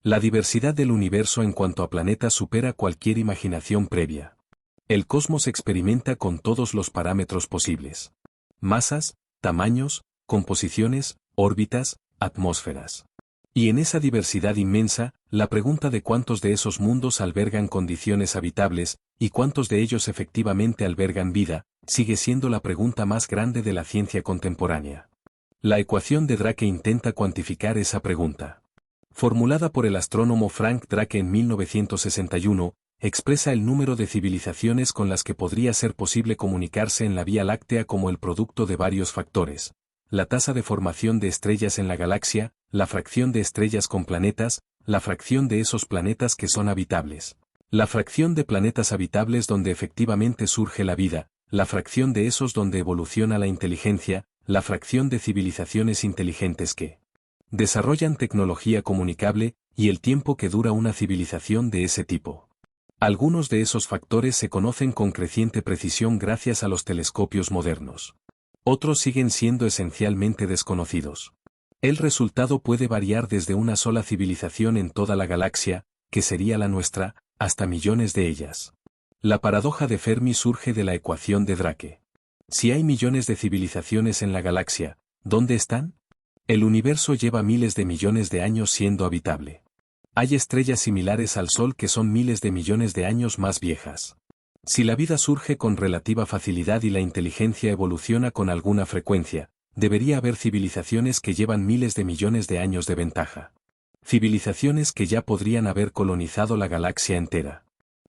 La diversidad del universo en cuanto a planetas supera cualquier imaginación previa. El cosmos experimenta con todos los parámetros posibles. Masas, tamaños, composiciones, órbitas, atmósferas. Y en esa diversidad inmensa, la pregunta de cuántos de esos mundos albergan condiciones habitables, y cuántos de ellos efectivamente albergan vida, sigue siendo la pregunta más grande de la ciencia contemporánea. La ecuación de Drake intenta cuantificar esa pregunta. Formulada por el astrónomo Frank Drake en 1961, expresa el número de civilizaciones con las que podría ser posible comunicarse en la Vía Láctea como el producto de varios factores: la tasa de formación de estrellas en la galaxia, la fracción de estrellas con planetas, la fracción de esos planetas que son habitables, la fracción de planetas habitables donde efectivamente surge la vida, la fracción de esos donde evoluciona la inteligencia, la fracción de civilizaciones inteligentes que desarrollan tecnología comunicable, y el tiempo que dura una civilización de ese tipo. Algunos de esos factores se conocen con creciente precisión gracias a los telescopios modernos. Otros siguen siendo esencialmente desconocidos. El resultado puede variar desde una sola civilización en toda la galaxia, que sería la nuestra, hasta millones de ellas. La paradoja de Fermi surge de la ecuación de Drake. Si hay millones de civilizaciones en la galaxia, ¿dónde están? El universo lleva miles de millones de años siendo habitable. Hay estrellas similares al Sol que son miles de millones de años más viejas. Si la vida surge con relativa facilidad y la inteligencia evoluciona con alguna frecuencia, debería haber civilizaciones que llevan miles de millones de años de ventaja. Civilizaciones que ya podrían haber colonizado la galaxia entera.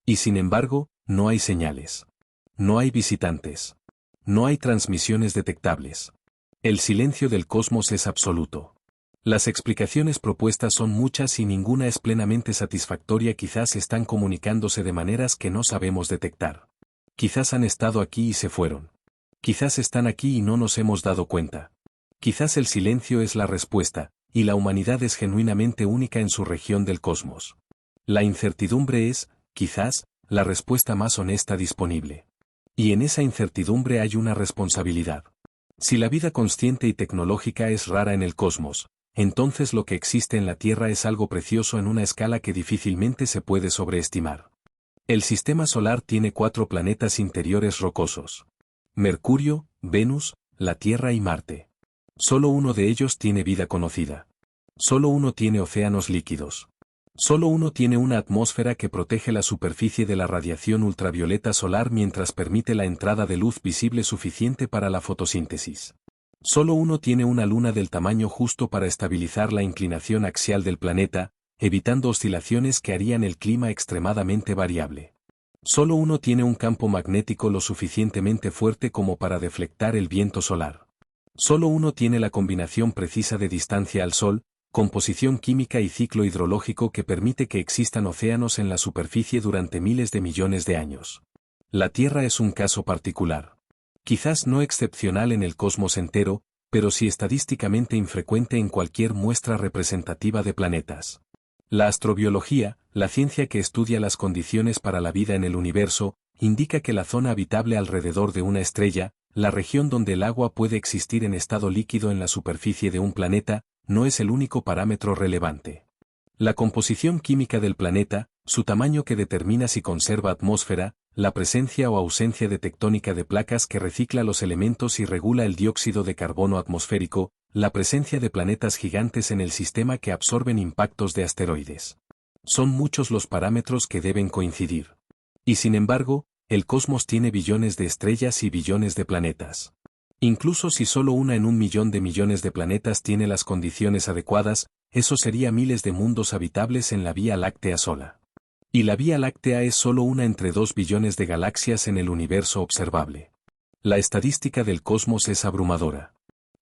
Y sin embargo, no hay señales. No hay visitantes. No hay transmisiones detectables. El silencio del cosmos es absoluto. Las explicaciones propuestas son muchas y ninguna es plenamente satisfactoria. Quizás están comunicándose de maneras que no sabemos detectar. Quizás han estado aquí y se fueron. Quizás están aquí y no nos hemos dado cuenta. Quizás el silencio es la respuesta, y la humanidad es genuinamente única en su región del cosmos. La incertidumbre es, quizás, la respuesta más honesta disponible. Y en esa incertidumbre hay una responsabilidad. Si la vida consciente y tecnológica es rara en el cosmos, entonces lo que existe en la Tierra es algo precioso en una escala que difícilmente se puede sobreestimar. El sistema solar tiene 4 planetas interiores rocosos: Mercurio, Venus, la Tierra y Marte. Solo uno de ellos tiene vida conocida. Solo uno tiene océanos líquidos. Solo uno tiene una atmósfera que protege la superficie de la radiación ultravioleta solar mientras permite la entrada de luz visible suficiente para la fotosíntesis. Solo uno tiene una luna del tamaño justo para estabilizar la inclinación axial del planeta, evitando oscilaciones que harían el clima extremadamente variable. Solo uno tiene un campo magnético lo suficientemente fuerte como para deflectar el viento solar. Solo uno tiene la combinación precisa de distancia al Sol, composición química y ciclo hidrológico que permite que existan océanos en la superficie durante miles de millones de años. La Tierra es un caso particular. Quizás no excepcional en el cosmos entero, pero sí estadísticamente infrecuente en cualquier muestra representativa de planetas. La astrobiología, la ciencia que estudia las condiciones para la vida en el universo, indica que la zona habitable alrededor de una estrella, la región donde el agua puede existir en estado líquido en la superficie de un planeta, no es el único parámetro relevante. La composición química del planeta, su tamaño que determina si conserva atmósfera, la presencia o ausencia de tectónica de placas que recicla los elementos y regula el dióxido de carbono atmosférico, la presencia de planetas gigantes en el sistema que absorben impactos de asteroides. Son muchos los parámetros que deben coincidir. Y sin embargo, el cosmos tiene billones de estrellas y billones de planetas. Incluso si solo una en 1 millón de millones de planetas tiene las condiciones adecuadas, eso sería miles de mundos habitables en la Vía Láctea sola. Y la Vía Láctea es solo una entre 2 billones de galaxias en el universo observable. La estadística del cosmos es abrumadora.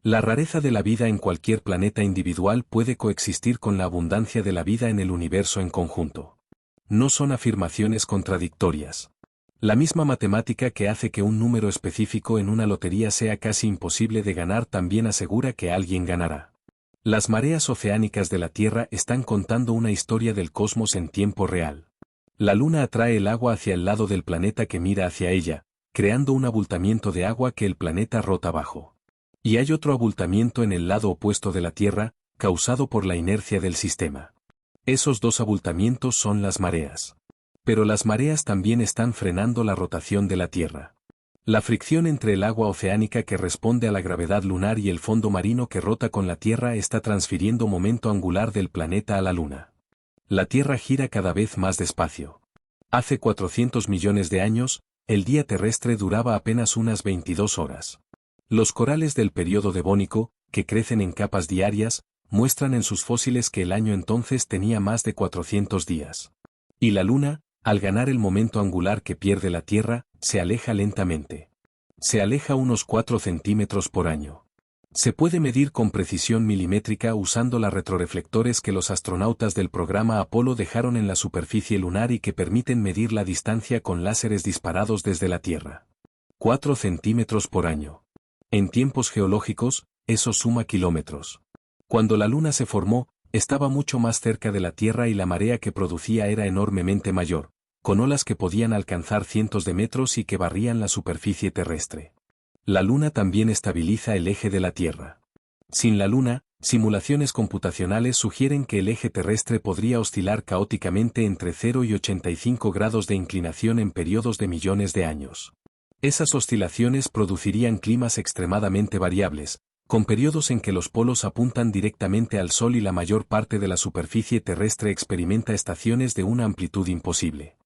La rareza de la vida en cualquier planeta individual puede coexistir con la abundancia de la vida en el universo en conjunto. No son afirmaciones contradictorias. La misma matemática que hace que un número específico en una lotería sea casi imposible de ganar también asegura que alguien ganará. Las mareas oceánicas de la Tierra están contando una historia del cosmos en tiempo real. La Luna atrae el agua hacia el lado del planeta que mira hacia ella, creando un abultamiento de agua que el planeta rota bajo. Y hay otro abultamiento en el lado opuesto de la Tierra, causado por la inercia del sistema. Esos dos abultamientos son las mareas. Pero las mareas también están frenando la rotación de la Tierra. La fricción entre el agua oceánica que responde a la gravedad lunar y el fondo marino que rota con la Tierra está transfiriendo momento angular del planeta a la Luna. La Tierra gira cada vez más despacio. Hace 400 millones de años, el día terrestre duraba apenas unas 22 horas. Los corales del período devónico, que crecen en capas diarias, muestran en sus fósiles que el año entonces tenía más de 400 días. Y la Luna, al ganar el momento angular que pierde la Tierra, se aleja lentamente. Se aleja unos 4 centímetros por año. Se puede medir con precisión milimétrica usando los retroreflectores que los astronautas del programa Apolo dejaron en la superficie lunar y que permiten medir la distancia con láseres disparados desde la Tierra. 4 centímetros por año. En tiempos geológicos, eso suma kilómetros. Cuando la Luna se formó, estaba mucho más cerca de la Tierra y la marea que producía era enormemente mayor, con olas que podían alcanzar cientos de metros y que barrían la superficie terrestre. La Luna también estabiliza el eje de la Tierra. Sin la Luna, simulaciones computacionales sugieren que el eje terrestre podría oscilar caóticamente entre 0 y 85 grados de inclinación en periodos de millones de años. Esas oscilaciones producirían climas extremadamente variables, con periodos en que los polos apuntan directamente al Sol y la mayor parte de la superficie terrestre experimenta estaciones de una amplitud imposible.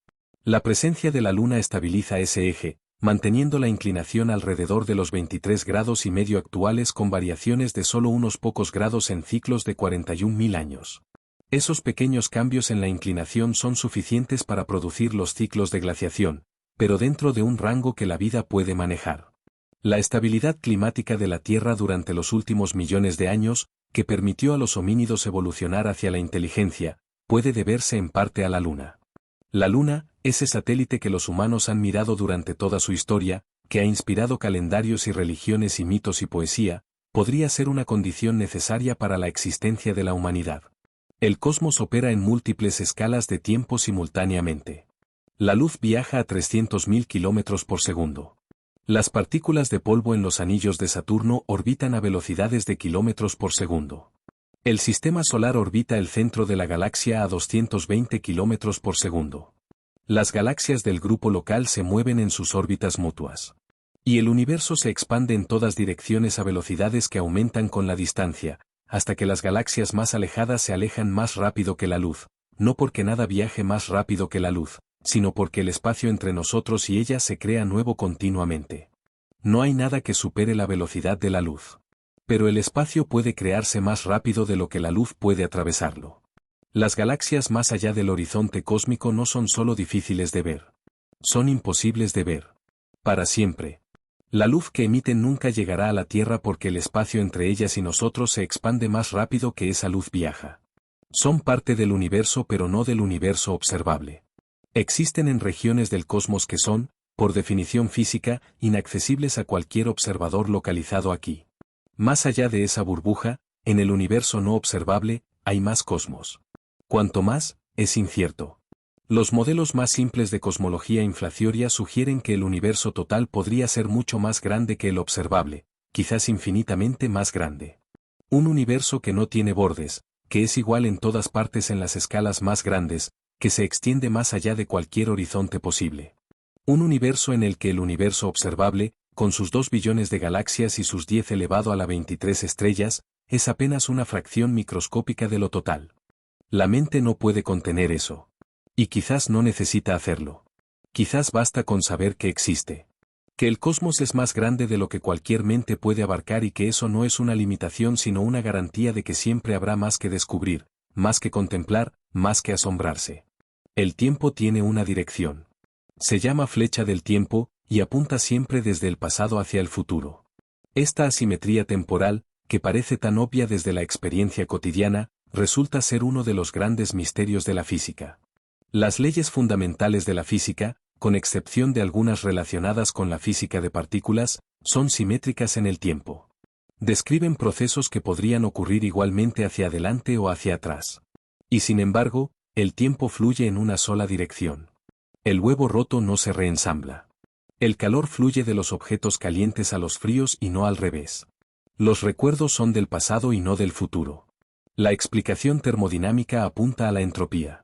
La presencia de la Luna estabiliza ese eje, manteniendo la inclinación alrededor de los 23 grados y medio actuales con variaciones de solo unos pocos grados en ciclos de 41.000 años. Esos pequeños cambios en la inclinación son suficientes para producir los ciclos de glaciación, pero dentro de un rango que la vida puede manejar. La estabilidad climática de la Tierra durante los últimos millones de años, que permitió a los homínidos evolucionar hacia la inteligencia, puede deberse en parte a la Luna. La Luna, ese satélite que los humanos han mirado durante toda su historia, que ha inspirado calendarios y religiones y mitos y poesía, podría ser una condición necesaria para la existencia de la humanidad. El cosmos opera en múltiples escalas de tiempo simultáneamente. La luz viaja a 300.000 kilómetros por segundo. Las partículas de polvo en los anillos de Saturno orbitan a velocidades de kilómetros por segundo. El sistema solar orbita el centro de la galaxia a 220 km por segundo. Las galaxias del grupo local se mueven en sus órbitas mutuas. Y el universo se expande en todas direcciones a velocidades que aumentan con la distancia, hasta que las galaxias más alejadas se alejan más rápido que la luz, no porque nada viaje más rápido que la luz, sino porque el espacio entre nosotros y ellas se crea nuevo continuamente. No hay nada que supere la velocidad de la luz. Pero el espacio puede crearse más rápido de lo que la luz puede atravesarlo. Las galaxias más allá del horizonte cósmico no son solo difíciles de ver. Son imposibles de ver. Para siempre. La luz que emiten nunca llegará a la Tierra porque el espacio entre ellas y nosotros se expande más rápido que esa luz viaja. Son parte del universo pero no del universo observable. Existen en regiones del cosmos que son, por definición física, inaccesibles a cualquier observador localizado aquí. Más allá de esa burbuja, en el universo no observable, hay más cosmos. Cuanto más, es incierto. Los modelos más simples de cosmología inflacionaria sugieren que el universo total podría ser mucho más grande que el observable, quizás infinitamente más grande. Un universo que no tiene bordes, que es igual en todas partes en las escalas más grandes, que se extiende más allá de cualquier horizonte posible. Un universo en el que el universo observable, con sus 2 billones de galaxias y sus 10 elevado a la 23 estrellas, es apenas una fracción microscópica de lo total. La mente no puede contener eso. Y quizás no necesita hacerlo. Quizás basta con saber que existe. Que el cosmos es más grande de lo que cualquier mente puede abarcar y que eso no es una limitación sino una garantía de que siempre habrá más que descubrir, más que contemplar, más que asombrarse. El tiempo tiene una dirección. Se llama flecha del tiempo, y apunta siempre desde el pasado hacia el futuro. Esta asimetría temporal, que parece tan obvia desde la experiencia cotidiana, resulta ser uno de los grandes misterios de la física. Las leyes fundamentales de la física, con excepción de algunas relacionadas con la física de partículas, son simétricas en el tiempo. Describen procesos que podrían ocurrir igualmente hacia adelante o hacia atrás. Y sin embargo, el tiempo fluye en una sola dirección. El huevo roto no se reensambla. El calor fluye de los objetos calientes a los fríos y no al revés. Los recuerdos son del pasado y no del futuro. La explicación termodinámica apunta a la entropía.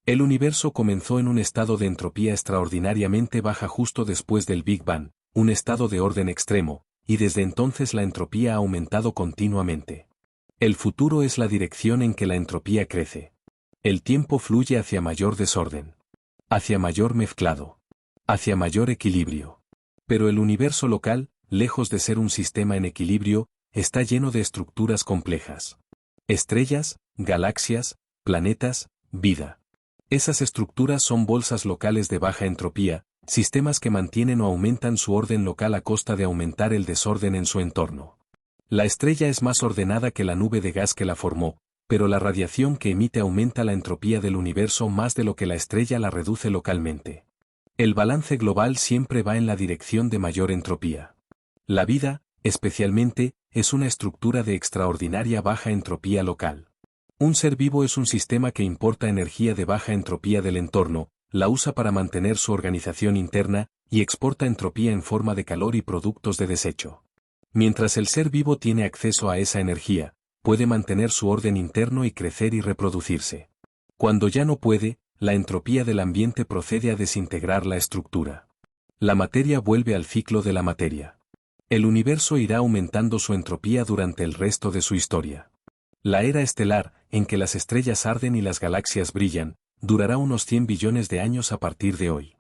El universo comenzó en un estado de entropía extraordinariamente baja justo después del Big Bang, un estado de orden extremo, y desde entonces la entropía ha aumentado continuamente. El futuro es la dirección en que la entropía crece. El tiempo fluye hacia mayor desorden. Hacia mayor mezclado. Hacia mayor equilibrio. Pero el universo local, lejos de ser un sistema en equilibrio, está lleno de estructuras complejas. Estrellas, galaxias, planetas, vida. Esas estructuras son bolsas locales de baja entropía, sistemas que mantienen o aumentan su orden local a costa de aumentar el desorden en su entorno. La estrella es más ordenada que la nube de gas que la formó, pero la radiación que emite aumenta la entropía del universo más de lo que la estrella la reduce localmente. El balance global siempre va en la dirección de mayor entropía. La vida, especialmente, es una estructura de extraordinaria baja entropía local. Un ser vivo es un sistema que importa energía de baja entropía del entorno, la usa para mantener su organización interna, y exporta entropía en forma de calor y productos de desecho. Mientras el ser vivo tiene acceso a esa energía, puede mantener su orden interno y crecer y reproducirse. Cuando ya no puede, la entropía del ambiente procede a desintegrar la estructura. La materia vuelve al ciclo de la materia. El universo irá aumentando su entropía durante el resto de su historia. La era estelar, en que las estrellas arden y las galaxias brillan, durará unos 100 billones de años a partir de hoy.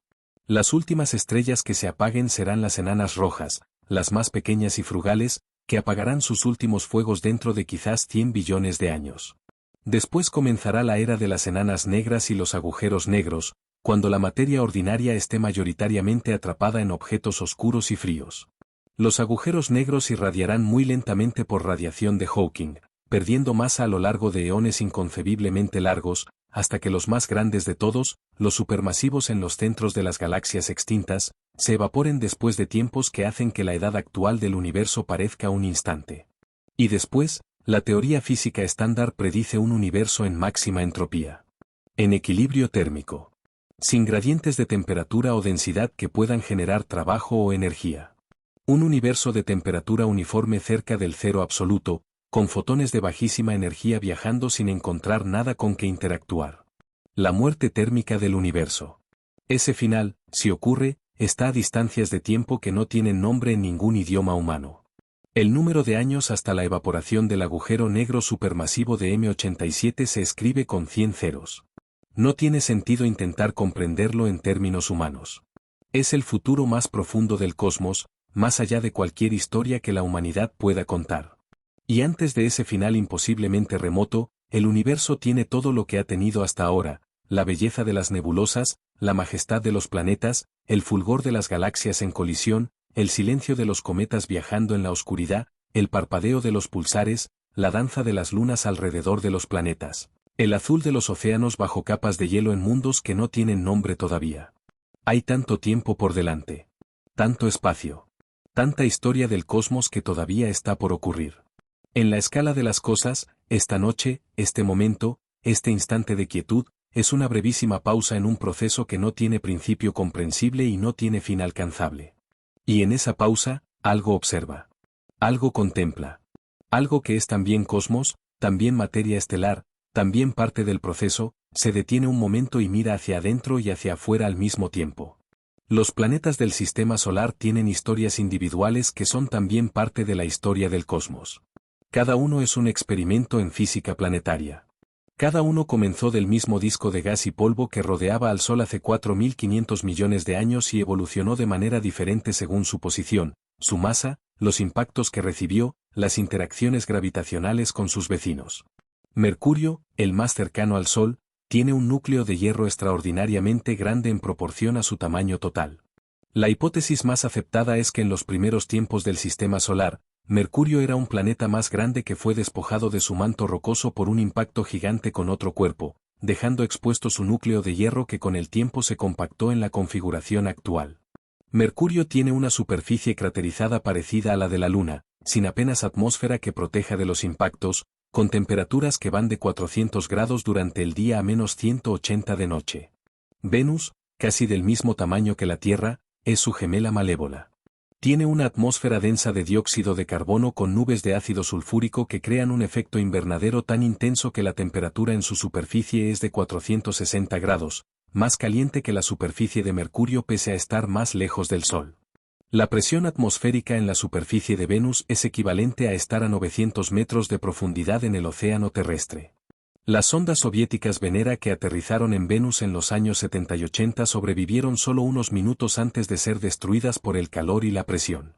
Las últimas estrellas que se apaguen serán las enanas rojas, las más pequeñas y frugales, que apagarán sus últimos fuegos dentro de quizás 100 billones de años. Después comenzará la era de las enanas negras y los agujeros negros, cuando la materia ordinaria esté mayoritariamente atrapada en objetos oscuros y fríos. Los agujeros negros irradiarán muy lentamente por radiación de Hawking, perdiendo masa a lo largo de eones inconcebiblemente largos, hasta que los más grandes de todos, los supermasivos en los centros de las galaxias extintas, se evaporen después de tiempos que hacen que la edad actual del universo parezca un instante. Y después, la teoría física estándar predice un universo en máxima entropía. En equilibrio térmico. Sin gradientes de temperatura o densidad que puedan generar trabajo o energía. Un universo de temperatura uniforme cerca del cero absoluto, con fotones de bajísima energía viajando sin encontrar nada con que interactuar. La muerte térmica del universo. Ese final, si ocurre, está a distancias de tiempo que no tienen nombre en ningún idioma humano. El número de años hasta la evaporación del agujero negro supermasivo de M87 se escribe con 100 ceros. No tiene sentido intentar comprenderlo en términos humanos. Es el futuro más profundo del cosmos, más allá de cualquier historia que la humanidad pueda contar. Y antes de ese final imposiblemente remoto, el universo tiene todo lo que ha tenido hasta ahora: la belleza de las nebulosas, la majestad de los planetas, el fulgor de las galaxias en colisión, el silencio de los cometas viajando en la oscuridad, el parpadeo de los pulsares, la danza de las lunas alrededor de los planetas, el azul de los océanos bajo capas de hielo en mundos que no tienen nombre todavía. Hay tanto tiempo por delante. Tanto espacio. Tanta historia del cosmos que todavía está por ocurrir. En la escala de las cosas, esta noche, este momento, este instante de quietud, es una brevísima pausa en un proceso que no tiene principio comprensible y no tiene fin alcanzable. Y en esa pausa, algo observa. Algo contempla. Algo que es también cosmos, también materia estelar, también parte del proceso, se detiene un momento y mira hacia adentro y hacia afuera al mismo tiempo. Los planetas del sistema solar tienen historias individuales que son también parte de la historia del cosmos. Cada uno es un experimento en física planetaria. Cada uno comenzó del mismo disco de gas y polvo que rodeaba al Sol hace 4.500 millones de años y evolucionó de manera diferente según su posición, su masa, los impactos que recibió, las interacciones gravitacionales con sus vecinos. Mercurio, el más cercano al Sol, tiene un núcleo de hierro extraordinariamente grande en proporción a su tamaño total. La hipótesis más aceptada es que en los primeros tiempos del sistema solar, Mercurio era un planeta más grande que fue despojado de su manto rocoso por un impacto gigante con otro cuerpo, dejando expuesto su núcleo de hierro que con el tiempo se compactó en la configuración actual. Mercurio tiene una superficie craterizada parecida a la de la Luna, sin apenas atmósfera que proteja de los impactos, con temperaturas que van de 400 grados durante el día a menos 180 de noche. Venus, casi del mismo tamaño que la Tierra, es su gemela malévola. Tiene una atmósfera densa de dióxido de carbono con nubes de ácido sulfúrico que crean un efecto invernadero tan intenso que la temperatura en su superficie es de 460 grados, más caliente que la superficie de Mercurio pese a estar más lejos del Sol. La presión atmosférica en la superficie de Venus es equivalente a estar a 900 metros de profundidad en el océano terrestre. Las sondas soviéticas Venera que aterrizaron en Venus en los años 70 y 80 sobrevivieron solo unos minutos antes de ser destruidas por el calor y la presión.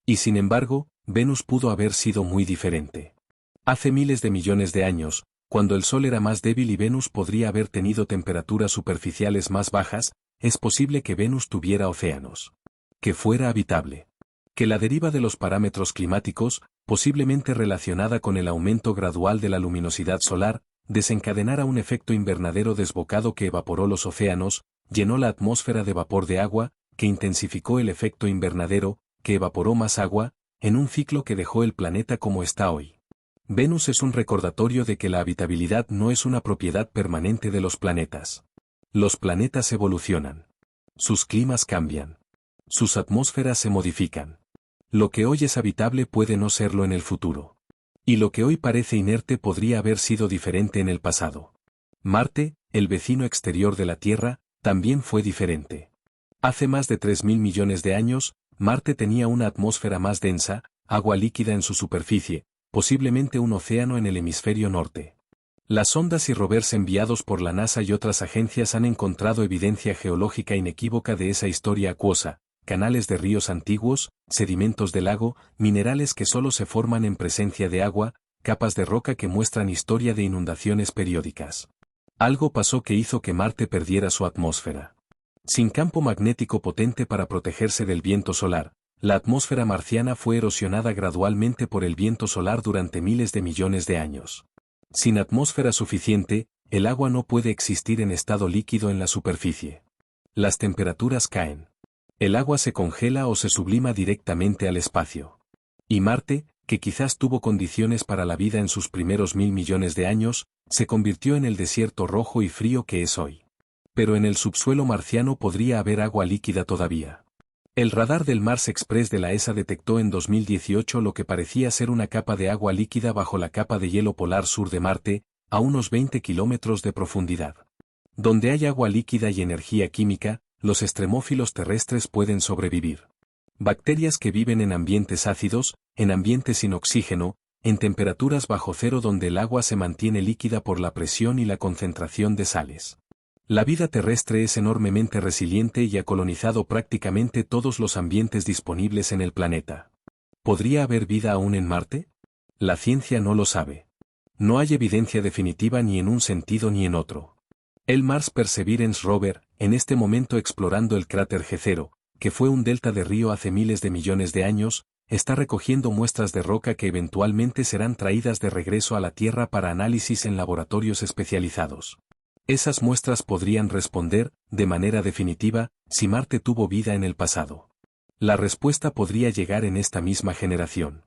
Y sin embargo, Venus pudo haber sido muy diferente. Hace miles de millones de años, cuando el Sol era más débil y Venus podría haber tenido temperaturas superficiales más bajas, es posible que Venus tuviera océanos. Que fuera habitable. Que la deriva de los parámetros climáticos, posiblemente relacionada con el aumento gradual de la luminosidad solar, desencadenara un efecto invernadero desbocado que evaporó los océanos, llenó la atmósfera de vapor de agua, que intensificó el efecto invernadero, que evaporó más agua, en un ciclo que dejó el planeta como está hoy. Venus es un recordatorio de que la habitabilidad no es una propiedad permanente de los planetas. Los planetas evolucionan. Sus climas cambian. Sus atmósferas se modifican. Lo que hoy es habitable puede no serlo en el futuro. Y lo que hoy parece inerte podría haber sido diferente en el pasado. Marte, el vecino exterior de la Tierra, también fue diferente. Hace más de 3.000 millones de años, Marte tenía una atmósfera más densa, agua líquida en su superficie, posiblemente un océano en el hemisferio norte. Las sondas y rovers enviados por la NASA y otras agencias han encontrado evidencia geológica inequívoca de esa historia acuosa, canales de ríos antiguos, sedimentos de lago, minerales que solo se forman en presencia de agua, capas de roca que muestran historia de inundaciones periódicas. Algo pasó que hizo que Marte perdiera su atmósfera. Sin campo magnético potente para protegerse del viento solar, la atmósfera marciana fue erosionada gradualmente por el viento solar durante miles de millones de años. Sin atmósfera suficiente, el agua no puede existir en estado líquido en la superficie. Las temperaturas caen. El agua se congela o se sublima directamente al espacio. Y Marte, que quizás tuvo condiciones para la vida en sus primeros 1.000 millones de años, se convirtió en el desierto rojo y frío que es hoy. Pero en el subsuelo marciano podría haber agua líquida todavía. El radar del Mars Express de la ESA detectó en 2018 lo que parecía ser una capa de agua líquida bajo la capa de hielo polar sur de Marte, a unos 20 kilómetros de profundidad. Donde hay agua líquida y energía química, los extremófilos terrestres pueden sobrevivir. Bacterias que viven en ambientes ácidos, en ambientes sin oxígeno, en temperaturas bajo cero donde el agua se mantiene líquida por la presión y la concentración de sales. La vida terrestre es enormemente resiliente y ha colonizado prácticamente todos los ambientes disponibles en el planeta. ¿Podría haber vida aún en Marte? La ciencia no lo sabe. No hay evidencia definitiva ni en un sentido ni en otro. El Mars Perseverance Rover, en este momento explorando el cráter G0, que fue un delta de río hace miles de millones de años, está recogiendo muestras de roca que eventualmente serán traídas de regreso a la Tierra para análisis en laboratorios especializados. Esas muestras podrían responder, de manera definitiva, si Marte tuvo vida en el pasado. La respuesta podría llegar en esta misma generación.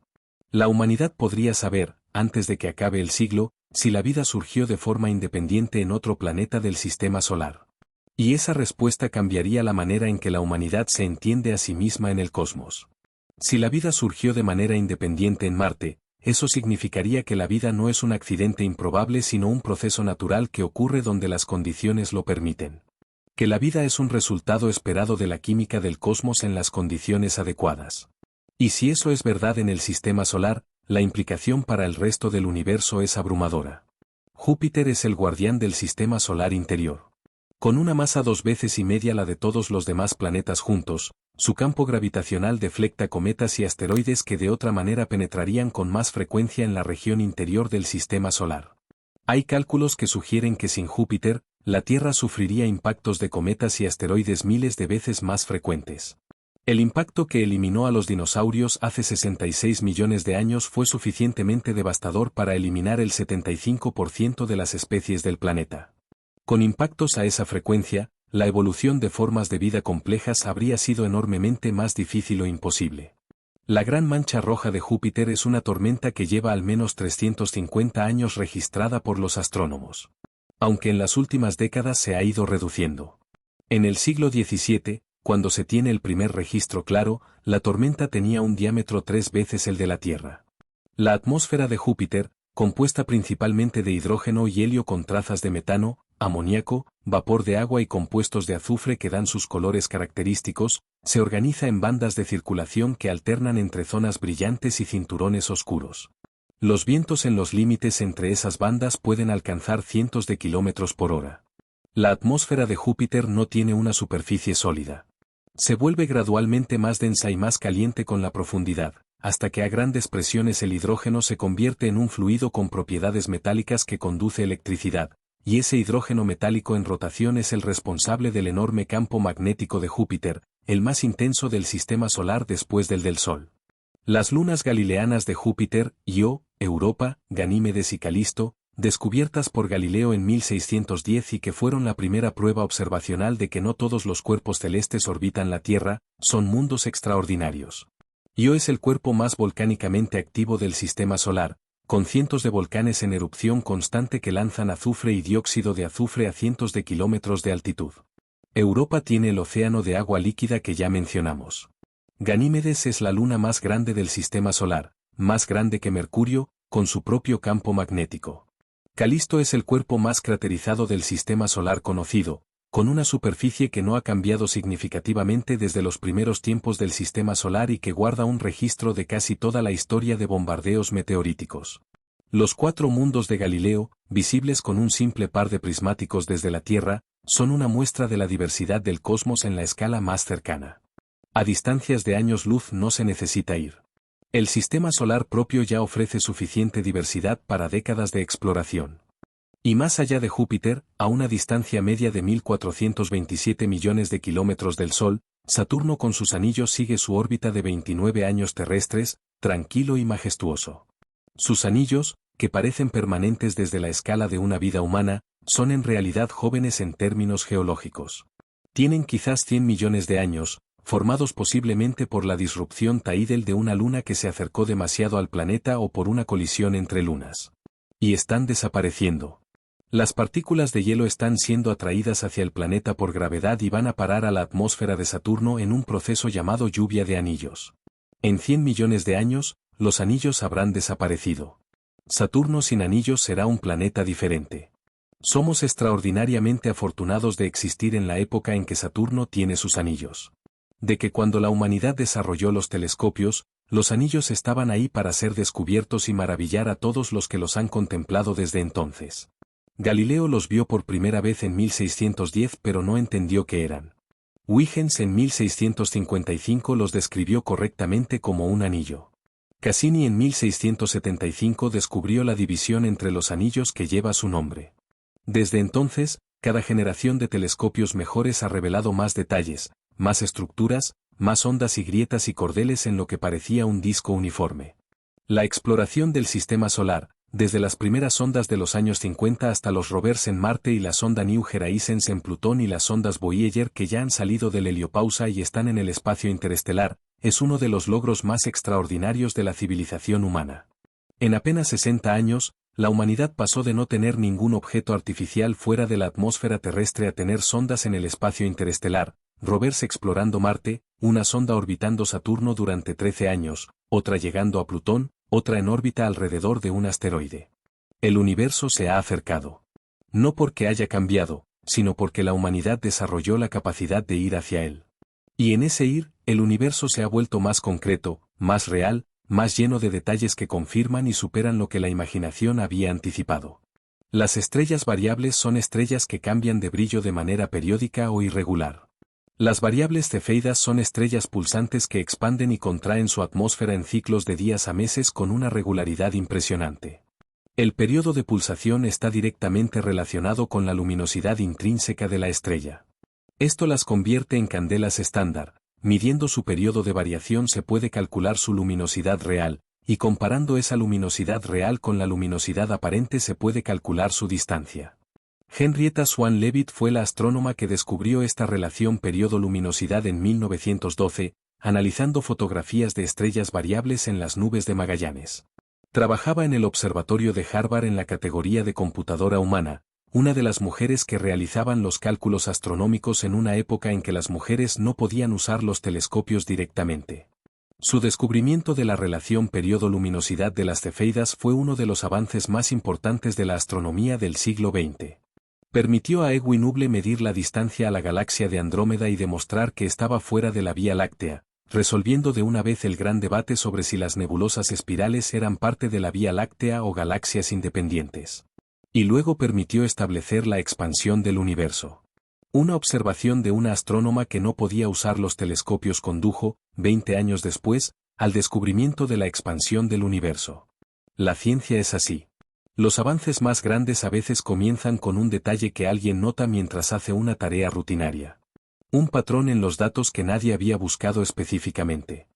La humanidad podría saber, antes de que acabe el siglo, si la vida surgió de forma independiente en otro planeta del sistema solar. Y esa respuesta cambiaría la manera en que la humanidad se entiende a sí misma en el cosmos. Si la vida surgió de manera independiente en Marte, eso significaría que la vida no es un accidente improbable sino un proceso natural que ocurre donde las condiciones lo permiten. Que la vida es un resultado esperado de la química del cosmos en las condiciones adecuadas. Y si eso es verdad en el sistema solar, la implicación para el resto del universo es abrumadora. Júpiter es el guardián del sistema solar interior. Con una masa 2 veces y media la de todos los demás planetas juntos, su campo gravitacional deflecta cometas y asteroides que de otra manera penetrarían con más frecuencia en la región interior del sistema solar. Hay cálculos que sugieren que sin Júpiter, la Tierra sufriría impactos de cometas y asteroides miles de veces más frecuentes. El impacto que eliminó a los dinosaurios hace 66 millones de años fue suficientemente devastador para eliminar el 75% de las especies del planeta. Con impactos a esa frecuencia, la evolución de formas de vida complejas habría sido enormemente más difícil o imposible. La Gran Mancha Roja de Júpiter es una tormenta que lleva al menos 350 años registrada por los astrónomos. Aunque en las últimas décadas se ha ido reduciendo. En el siglo XVII, cuando se tiene el primer registro claro, la tormenta tenía un diámetro 3 veces el de la Tierra. La atmósfera de Júpiter, compuesta principalmente de hidrógeno y helio con trazas de metano, amoníaco, vapor de agua y compuestos de azufre que dan sus colores característicos, se organiza en bandas de circulación que alternan entre zonas brillantes y cinturones oscuros. Los vientos en los límites entre esas bandas pueden alcanzar cientos de kilómetros por hora. La atmósfera de Júpiter no tiene una superficie sólida. Se vuelve gradualmente más densa y más caliente con la profundidad, hasta que a grandes presiones el hidrógeno se convierte en un fluido con propiedades metálicas que conduce electricidad, y ese hidrógeno metálico en rotación es el responsable del enorme campo magnético de Júpiter, el más intenso del sistema solar después del Sol. Las lunas galileanas de Júpiter, Io, Europa, Ganímedes y Calisto, descubiertas por Galileo en 1610 y que fueron la primera prueba observacional de que no todos los cuerpos celestes orbitan la Tierra, son mundos extraordinarios. Io es el cuerpo más volcánicamente activo del sistema solar, con cientos de volcanes en erupción constante que lanzan azufre y dióxido de azufre a cientos de kilómetros de altitud. Europa tiene el océano de agua líquida que ya mencionamos. Ganímedes es la luna más grande del sistema solar, más grande que Mercurio, con su propio campo magnético. Calisto es el cuerpo más craterizado del sistema solar conocido, con una superficie que no ha cambiado significativamente desde los primeros tiempos del sistema solar y que guarda un registro de casi toda la historia de bombardeos meteoríticos. Los 4 mundos de Galileo, visibles con un simple par de prismáticos desde la Tierra, son una muestra de la diversidad del cosmos en la escala más cercana. A distancias de años luz no se necesita ir. El sistema solar propio ya ofrece suficiente diversidad para décadas de exploración. Y más allá de Júpiter, a una distancia media de 1.427 millones de kilómetros del Sol, Saturno con sus anillos sigue su órbita de 29 años terrestres, tranquilo y majestuoso. Sus anillos, que parecen permanentes desde la escala de una vida humana, son en realidad jóvenes en términos geológicos. Tienen quizás 100 millones de años, formados posiblemente por la disrupción tidal de una luna que se acercó demasiado al planeta o por una colisión entre lunas. Y están desapareciendo. Las partículas de hielo están siendo atraídas hacia el planeta por gravedad y van a parar a la atmósfera de Saturno en un proceso llamado lluvia de anillos. En 100 millones de años, los anillos habrán desaparecido. Saturno sin anillos será un planeta diferente. Somos extraordinariamente afortunados de existir en la época en que Saturno tiene sus anillos. De que cuando la humanidad desarrolló los telescopios, los anillos estaban ahí para ser descubiertos y maravillar a todos los que los han contemplado desde entonces. Galileo los vio por primera vez en 1610 pero no entendió qué eran. Huygens en 1655 los describió correctamente como un anillo. Cassini en 1675 descubrió la división entre los anillos que lleva su nombre. Desde entonces, cada generación de telescopios mejores ha revelado más detalles, más estructuras, más ondas y grietas y cordeles en lo que parecía un disco uniforme. La exploración del sistema solar, desde las primeras sondas de los años 50 hasta los rovers en Marte y la sonda New Horizons en Plutón y las sondas Voyager que ya han salido del heliopausa y están en el espacio interestelar, es uno de los logros más extraordinarios de la civilización humana. En apenas 60 años, la humanidad pasó de no tener ningún objeto artificial fuera de la atmósfera terrestre a tener sondas en el espacio interestelar, rovers explorando Marte, una sonda orbitando Saturno durante 13 años, otra llegando a Plutón, otra en órbita alrededor de un asteroide. El universo se ha acercado. No porque haya cambiado, sino porque la humanidad desarrolló la capacidad de ir hacia él. Y en ese ir, el universo se ha vuelto más concreto, más real, más lleno de detalles que confirman y superan lo que la imaginación había anticipado. Las estrellas variables son estrellas que cambian de brillo de manera periódica o irregular. Las variables cefeidas son estrellas pulsantes que expanden y contraen su atmósfera en ciclos de días a meses con una regularidad impresionante. El periodo de pulsación está directamente relacionado con la luminosidad intrínseca de la estrella. Esto las convierte en candelas estándar. Midiendo su periodo de variación se puede calcular su luminosidad real, y comparando esa luminosidad real con la luminosidad aparente se puede calcular su distancia. Henrietta Swan Leavitt fue la astrónoma que descubrió esta relación periodo-luminosidad en 1912, analizando fotografías de estrellas variables en las nubes de Magallanes. Trabajaba en el observatorio de Harvard en la categoría de computadora humana, una de las mujeres que realizaban los cálculos astronómicos en una época en que las mujeres no podían usar los telescopios directamente. Su descubrimiento de la relación periodo-luminosidad de las cefeidas fue uno de los avances más importantes de la astronomía del siglo XX. Permitió a Edwin Hubble medir la distancia a la galaxia de Andrómeda y demostrar que estaba fuera de la Vía Láctea, resolviendo de una vez el gran debate sobre si las nebulosas espirales eran parte de la Vía Láctea o galaxias independientes. Y luego permitió establecer la expansión del universo. Una observación de una astrónoma que no podía usar los telescopios condujo, 20 años después, al descubrimiento de la expansión del universo. La ciencia es así. Los avances más grandes a veces comienzan con un detalle que alguien nota mientras hace una tarea rutinaria. Un patrón en los datos que nadie había buscado específicamente.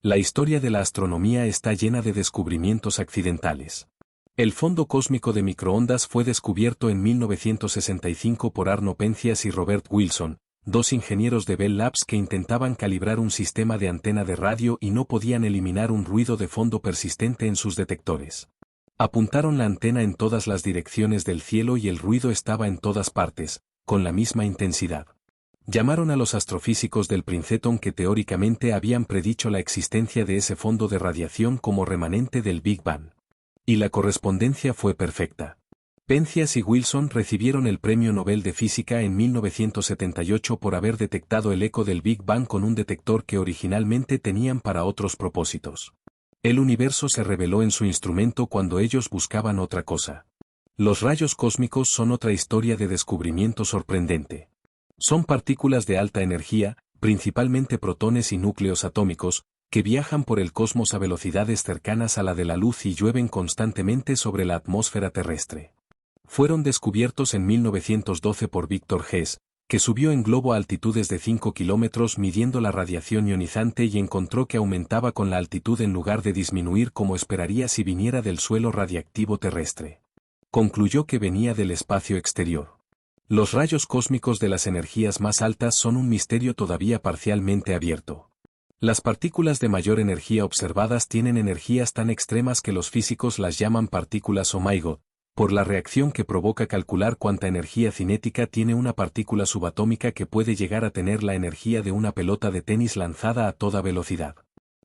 La historia de la astronomía está llena de descubrimientos accidentales. El fondo cósmico de microondas fue descubierto en 1965 por Arno Penzias y Robert Wilson, dos ingenieros de Bell Labs que intentaban calibrar un sistema de antena de radio y no podían eliminar un ruido de fondo persistente en sus detectores. Apuntaron la antena en todas las direcciones del cielo y el ruido estaba en todas partes, con la misma intensidad. Llamaron a los astrofísicos del Princeton que teóricamente habían predicho la existencia de ese fondo de radiación como remanente del Big Bang. Y la correspondencia fue perfecta. Penzias y Wilson recibieron el Premio Nobel de Física en 1978 por haber detectado el eco del Big Bang con un detector que originalmente tenían para otros propósitos. El universo se reveló en su instrumento cuando ellos buscaban otra cosa. Los rayos cósmicos son otra historia de descubrimiento sorprendente. Son partículas de alta energía, principalmente protones y núcleos atómicos, que viajan por el cosmos a velocidades cercanas a la de la luz y llueven constantemente sobre la atmósfera terrestre. Fueron descubiertos en 1912 por Victor Hess, que subió en globo a altitudes de 5 kilómetros midiendo la radiación ionizante y encontró que aumentaba con la altitud en lugar de disminuir como esperaría si viniera del suelo radiactivo terrestre. Concluyó que venía del espacio exterior. Los rayos cósmicos de las energías más altas son un misterio todavía parcialmente abierto. Las partículas de mayor energía observadas tienen energías tan extremas que los físicos las llaman partículas oh my God, por la reacción que provoca calcular cuánta energía cinética tiene una partícula subatómica que puede llegar a tener la energía de una pelota de tenis lanzada a toda velocidad.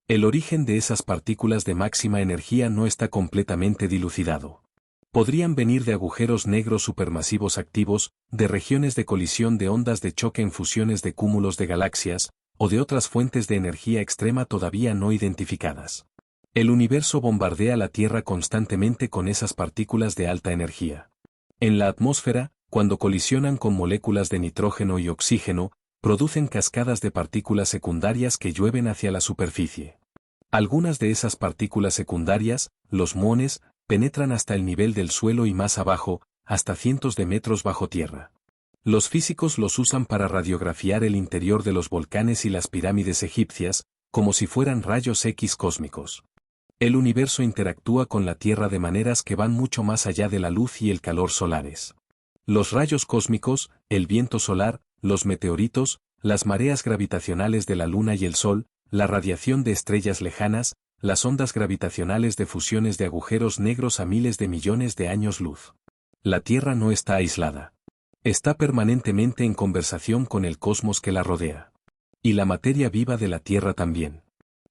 El origen de esas partículas de máxima energía no está completamente dilucidado. Podrían venir de agujeros negros supermasivos activos, de regiones de colisión de ondas de choque en fusiones de cúmulos de galaxias, o de otras fuentes de energía extrema todavía no identificadas. El universo bombardea la Tierra constantemente con esas partículas de alta energía. En la atmósfera, cuando colisionan con moléculas de nitrógeno y oxígeno, producen cascadas de partículas secundarias que llueven hacia la superficie. Algunas de esas partículas secundarias, los muones, penetran hasta el nivel del suelo y más abajo, hasta cientos de metros bajo tierra. Los físicos los usan para radiografiar el interior de los volcanes y las pirámides egipcias, como si fueran rayos X cósmicos. El universo interactúa con la Tierra de maneras que van mucho más allá de la luz y el calor solares. Los rayos cósmicos, el viento solar, los meteoritos, las mareas gravitacionales de la Luna y el Sol, la radiación de estrellas lejanas, las ondas gravitacionales de fusiones de agujeros negros a miles de millones de años luz. La Tierra no está aislada. Está permanentemente en conversación con el cosmos que la rodea. Y la materia viva de la Tierra también.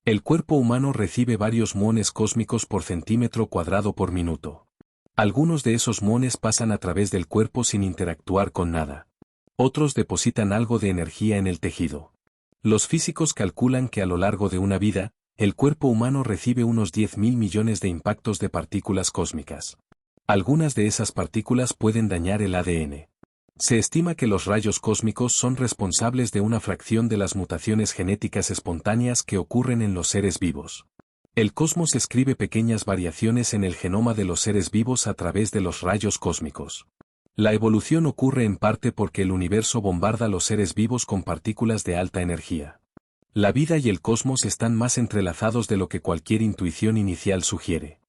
El cuerpo humano recibe varios muones cósmicos por centímetro cuadrado por minuto. Algunos de esos muones pasan a través del cuerpo sin interactuar con nada. Otros depositan algo de energía en el tejido. Los físicos calculan que a lo largo de una vida, el cuerpo humano recibe unos 10.000 millones de impactos de partículas cósmicas. Algunas de esas partículas pueden dañar el ADN. Se estima que los rayos cósmicos son responsables de una fracción de las mutaciones genéticas espontáneas que ocurren en los seres vivos. El cosmos escribe pequeñas variaciones en el genoma de los seres vivos a través de los rayos cósmicos. La evolución ocurre en parte porque el universo bombarda a los seres vivos con partículas de alta energía. La vida y el cosmos están más entrelazados de lo que cualquier intuición inicial sugiere.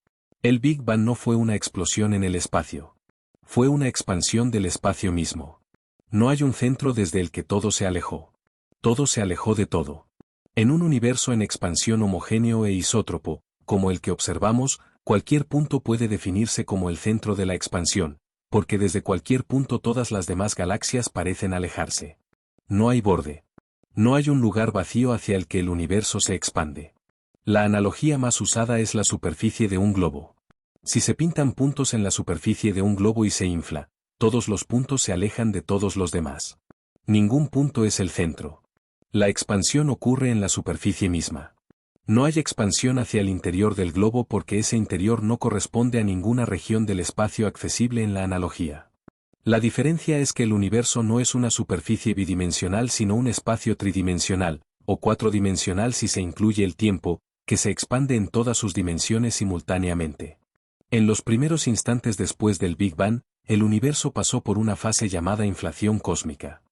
El Big Bang no fue una explosión en el espacio. Fue una expansión del espacio mismo. No hay un centro desde el que todo se alejó. Todo se alejó de todo. En un universo en expansión homogéneo e isótropo, como el que observamos, cualquier punto puede definirse como el centro de la expansión, porque desde cualquier punto todas las demás galaxias parecen alejarse. No hay borde. No hay un lugar vacío hacia el que el universo se expande. La analogía más usada es la superficie de un globo. Si se pintan puntos en la superficie de un globo y se infla, todos los puntos se alejan de todos los demás. Ningún punto es el centro. La expansión ocurre en la superficie misma. No hay expansión hacia el interior del globo porque ese interior no corresponde a ninguna región del espacio accesible en la analogía. La diferencia es que el universo no es una superficie bidimensional sino un espacio tridimensional, o cuatrodimensional si se incluye el tiempo, que se expande en todas sus dimensiones simultáneamente. En los primeros instantes después del Big Bang, el universo pasó por una fase llamada inflación cósmica.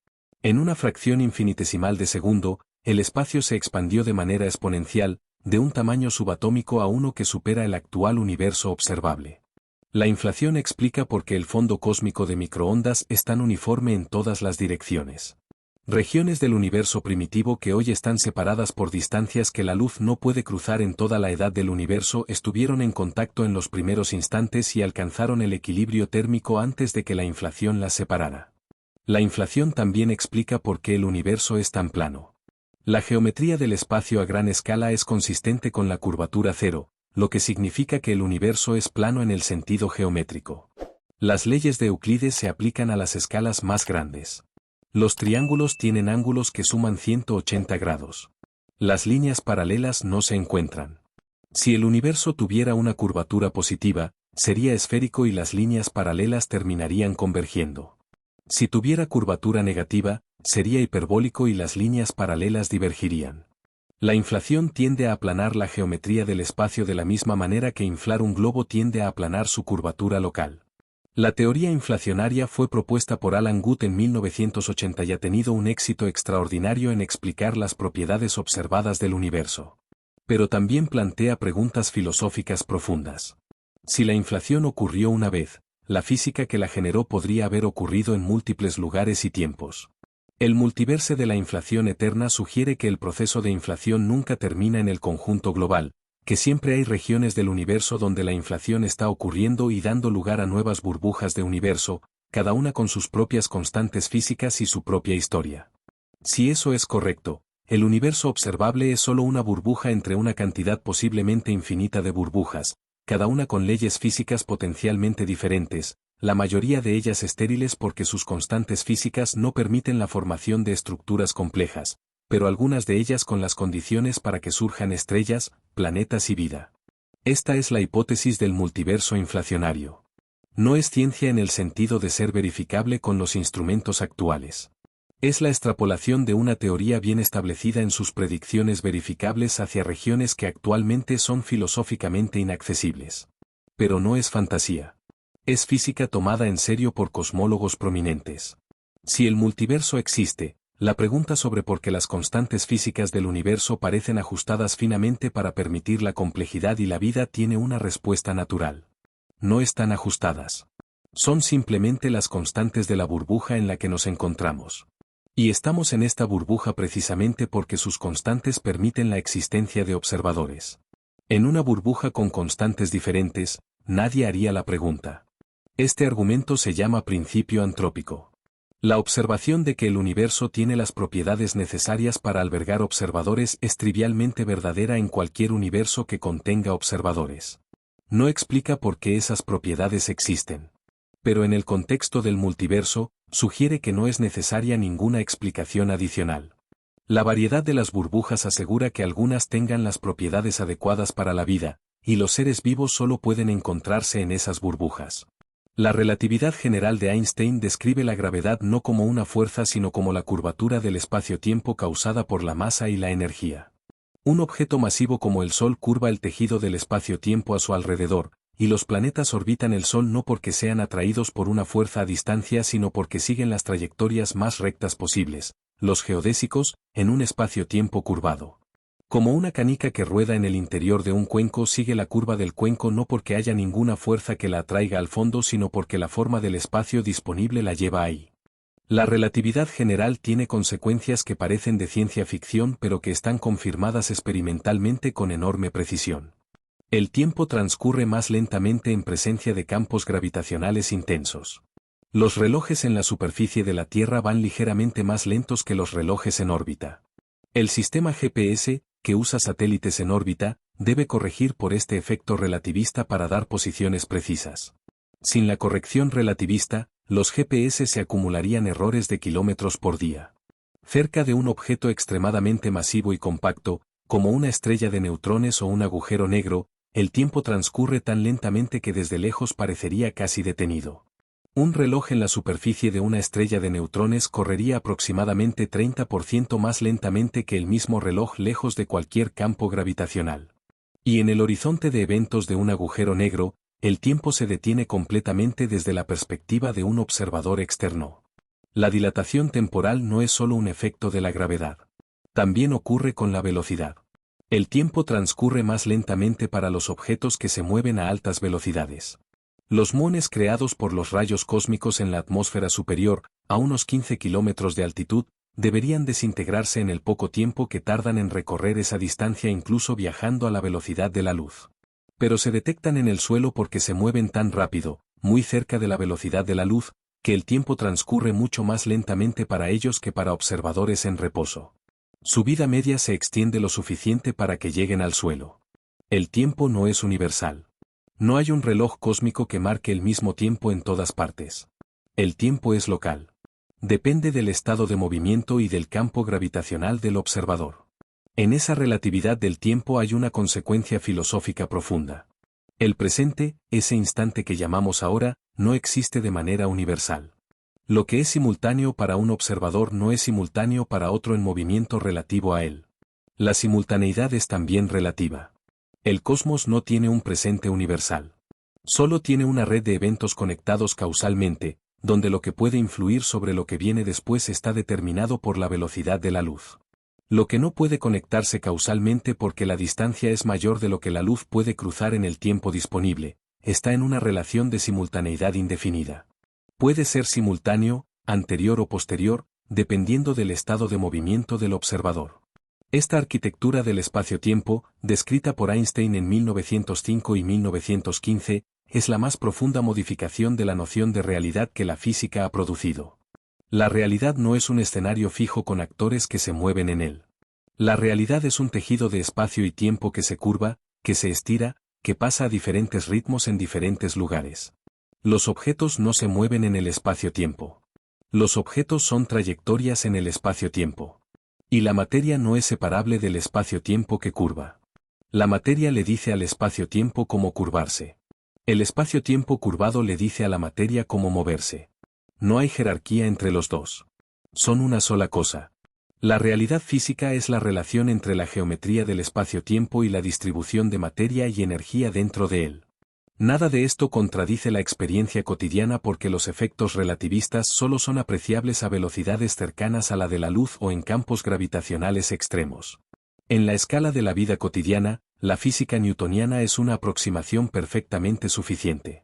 En una fracción infinitesimal de segundo, el espacio se expandió de manera exponencial, de un tamaño subatómico a uno que supera el actual universo observable. La inflación explica por qué el fondo cósmico de microondas es tan uniforme en todas las direcciones. Regiones del universo primitivo que hoy están separadas por distancias que la luz no puede cruzar en toda la edad del universo estuvieron en contacto en los primeros instantes y alcanzaron el equilibrio térmico antes de que la inflación las separara. La inflación también explica por qué el universo es tan plano. La geometría del espacio a gran escala es consistente con la curvatura cero, lo que significa que el universo es plano en el sentido geométrico. Las leyes de Euclides se aplican a las escalas más grandes. Los triángulos tienen ángulos que suman 180 grados. Las líneas paralelas no se encuentran. Si el universo tuviera una curvatura positiva, sería esférico y las líneas paralelas terminarían convergiendo. Si tuviera curvatura negativa, sería hiperbólico y las líneas paralelas divergirían. La inflación tiende a aplanar la geometría del espacio de la misma manera que inflar un globo tiende a aplanar su curvatura local. La teoría inflacionaria fue propuesta por Alan Guth en 1980 y ha tenido un éxito extraordinario en explicar las propiedades observadas del universo. Pero también plantea preguntas filosóficas profundas. Si la inflación ocurrió una vez, la física que la generó podría haber ocurrido en múltiples lugares y tiempos. El multiverse de la inflación eterna sugiere que el proceso de inflación nunca termina en el conjunto global, que siempre hay regiones del universo donde la inflación está ocurriendo y dando lugar a nuevas burbujas de universo, cada una con sus propias constantes físicas y su propia historia. Si eso es correcto, el universo observable es solo una burbuja entre una cantidad posiblemente infinita de burbujas, cada una con leyes físicas potencialmente diferentes, la mayoría de ellas estériles porque sus constantes físicas no permiten la formación de estructuras complejas, pero algunas de ellas con las condiciones para que surjan estrellas, planetas y vida. Esta es la hipótesis del multiverso inflacionario. No es ciencia en el sentido de ser verificable con los instrumentos actuales. Es la extrapolación de una teoría bien establecida en sus predicciones verificables hacia regiones que actualmente son filosóficamente inaccesibles. Pero no es fantasía. Es física tomada en serio por cosmólogos prominentes. Si el multiverso existe, la pregunta sobre por qué las constantes físicas del universo parecen ajustadas finamente para permitir la complejidad y la vida tiene una respuesta natural. No están ajustadas. Son simplemente las constantes de la burbuja en la que nos encontramos. Y estamos en esta burbuja precisamente porque sus constantes permiten la existencia de observadores. En una burbuja con constantes diferentes, nadie haría la pregunta. Este argumento se llama principio antrópico. La observación de que el universo tiene las propiedades necesarias para albergar observadores es trivialmente verdadera en cualquier universo que contenga observadores. No explica por qué esas propiedades existen. Pero en el contexto del multiverso, sugiere que no es necesaria ninguna explicación adicional. La variedad de las burbujas asegura que algunas tengan las propiedades adecuadas para la vida, y los seres vivos solo pueden encontrarse en esas burbujas. La relatividad general de Einstein describe la gravedad no como una fuerza sino como la curvatura del espacio-tiempo causada por la masa y la energía. Un objeto masivo como el Sol curva el tejido del espacio-tiempo a su alrededor, y los planetas orbitan el Sol no porque sean atraídos por una fuerza a distancia sino porque siguen las trayectorias más rectas posibles, los geodésicos, en un espacio-tiempo curvado. Como una canica que rueda en el interior de un cuenco sigue la curva del cuenco no porque haya ninguna fuerza que la atraiga al fondo sino porque la forma del espacio disponible la lleva ahí. La relatividad general tiene consecuencias que parecen de ciencia ficción pero que están confirmadas experimentalmente con enorme precisión. El tiempo transcurre más lentamente en presencia de campos gravitacionales intensos. Los relojes en la superficie de la Tierra van ligeramente más lentos que los relojes en órbita. El sistema GPS, que usa satélites en órbita, debe corregir por este efecto relativista para dar posiciones precisas. Sin la corrección relativista, los GPS se acumularían errores de kilómetros por día. Cerca de un objeto extremadamente masivo y compacto, como una estrella de neutrones o un agujero negro, el tiempo transcurre tan lentamente que desde lejos parecería casi detenido. Un reloj en la superficie de una estrella de neutrones correría aproximadamente 30% más lentamente que el mismo reloj lejos de cualquier campo gravitacional. Y en el horizonte de eventos de un agujero negro, el tiempo se detiene completamente desde la perspectiva de un observador externo. La dilatación temporal no es solo un efecto de la gravedad. También ocurre con la velocidad. El tiempo transcurre más lentamente para los objetos que se mueven a altas velocidades. Los muones creados por los rayos cósmicos en la atmósfera superior, a unos 15 kilómetros de altitud, deberían desintegrarse en el poco tiempo que tardan en recorrer esa distancia incluso viajando a la velocidad de la luz. Pero se detectan en el suelo porque se mueven tan rápido, muy cerca de la velocidad de la luz, que el tiempo transcurre mucho más lentamente para ellos que para observadores en reposo. Su vida media se extiende lo suficiente para que lleguen al suelo. El tiempo no es universal. No hay un reloj cósmico que marque el mismo tiempo en todas partes. El tiempo es local. Depende del estado de movimiento y del campo gravitacional del observador. En esa relatividad del tiempo hay una consecuencia filosófica profunda. El presente, ese instante que llamamos ahora, no existe de manera universal. Lo que es simultáneo para un observador no es simultáneo para otro en movimiento relativo a él. La simultaneidad es también relativa. El cosmos no tiene un presente universal. Solo tiene una red de eventos conectados causalmente, donde lo que puede influir sobre lo que viene después está determinado por la velocidad de la luz. Lo que no puede conectarse causalmente porque la distancia es mayor de lo que la luz puede cruzar en el tiempo disponible, está en una relación de simultaneidad indefinida. Puede ser simultáneo, anterior o posterior, dependiendo del estado de movimiento del observador. Esta arquitectura del espacio-tiempo, descrita por Einstein en 1905 y 1915, es la más profunda modificación de la noción de realidad que la física ha producido. La realidad no es un escenario fijo con actores que se mueven en él. La realidad es un tejido de espacio y tiempo que se curva, que se estira, que pasa a diferentes ritmos en diferentes lugares. Los objetos no se mueven en el espacio-tiempo. Los objetos son trayectorias en el espacio-tiempo. Y la materia no es separable del espacio-tiempo que curva. La materia le dice al espacio-tiempo cómo curvarse. El espacio-tiempo curvado le dice a la materia cómo moverse. No hay jerarquía entre los dos. Son una sola cosa. La realidad física es la relación entre la geometría del espacio-tiempo y la distribución de materia y energía dentro de él. Nada de esto contradice la experiencia cotidiana porque los efectos relativistas solo son apreciables a velocidades cercanas a la de la luz o en campos gravitacionales extremos. En la escala de la vida cotidiana, la física newtoniana es una aproximación perfectamente suficiente.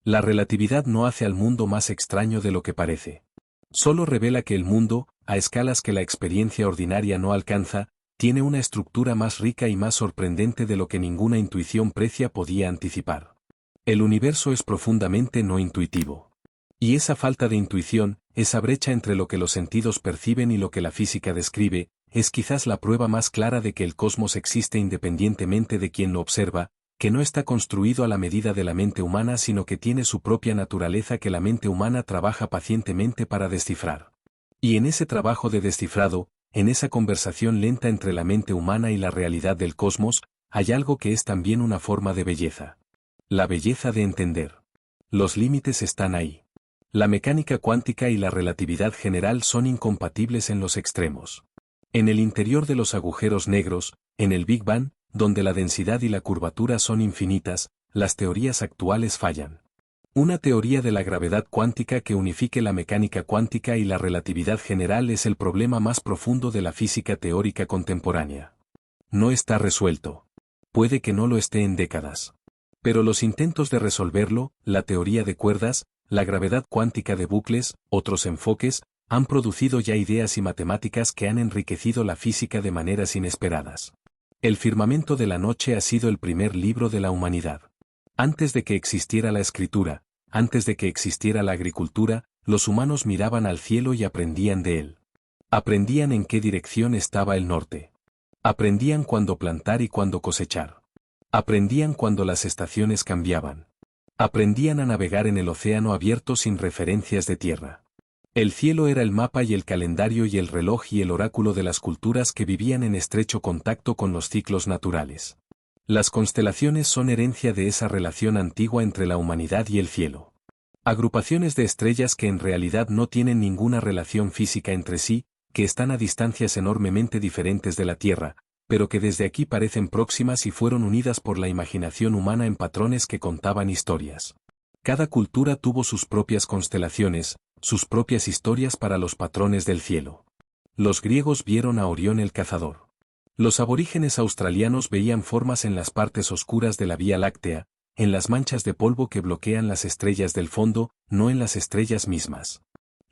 La relatividad no hace al mundo más extraño de lo que parece. Solo revela que el mundo, a escalas que la experiencia ordinaria no alcanza, tiene una estructura más rica y más sorprendente de lo que ninguna intuición precia podía anticipar. El universo es profundamente no intuitivo. Y esa falta de intuición, esa brecha entre lo que los sentidos perciben y lo que la física describe, es quizás la prueba más clara de que el cosmos existe independientemente de quien lo observa, que no está construido a la medida de la mente humana sino que tiene su propia naturaleza que la mente humana trabaja pacientemente para descifrar. Y en ese trabajo de descifrado, en esa conversación lenta entre la mente humana y la realidad del cosmos, hay algo que es también una forma de belleza. La belleza de entender. Los límites están ahí. La mecánica cuántica y la relatividad general son incompatibles en los extremos. En el interior de los agujeros negros, en el Big Bang, donde la densidad y la curvatura son infinitas, las teorías actuales fallan. Una teoría de la gravedad cuántica que unifique la mecánica cuántica y la relatividad general es el problema más profundo de la física teórica contemporánea. No está resuelto. Puede que no lo esté en décadas. Pero los intentos de resolverlo, la teoría de cuerdas, la gravedad cuántica de bucles, otros enfoques, han producido ya ideas y matemáticas que han enriquecido la física de maneras inesperadas. El firmamento de la noche ha sido el primer libro de la humanidad. Antes de que existiera la escritura, antes de que existiera la agricultura, los humanos miraban al cielo y aprendían de él. Aprendían en qué dirección estaba el norte. Aprendían cuándo plantar y cuándo cosechar. Aprendían cuando las estaciones cambiaban. Aprendían a navegar en el océano abierto sin referencias de tierra. El cielo era el mapa y el calendario y el reloj y el oráculo de las culturas que vivían en estrecho contacto con los ciclos naturales. Las constelaciones son herencia de esa relación antigua entre la humanidad y el cielo. Agrupaciones de estrellas que en realidad no tienen ninguna relación física entre sí, que están a distancias enormemente diferentes de la Tierra, pero que desde aquí parecen próximas y fueron unidas por la imaginación humana en patrones que contaban historias. Cada cultura tuvo sus propias constelaciones, sus propias historias para los patrones del cielo. Los griegos vieron a Orión el cazador. Los aborígenes australianos veían formas en las partes oscuras de la Vía Láctea, en las manchas de polvo que bloquean las estrellas del fondo, no en las estrellas mismas.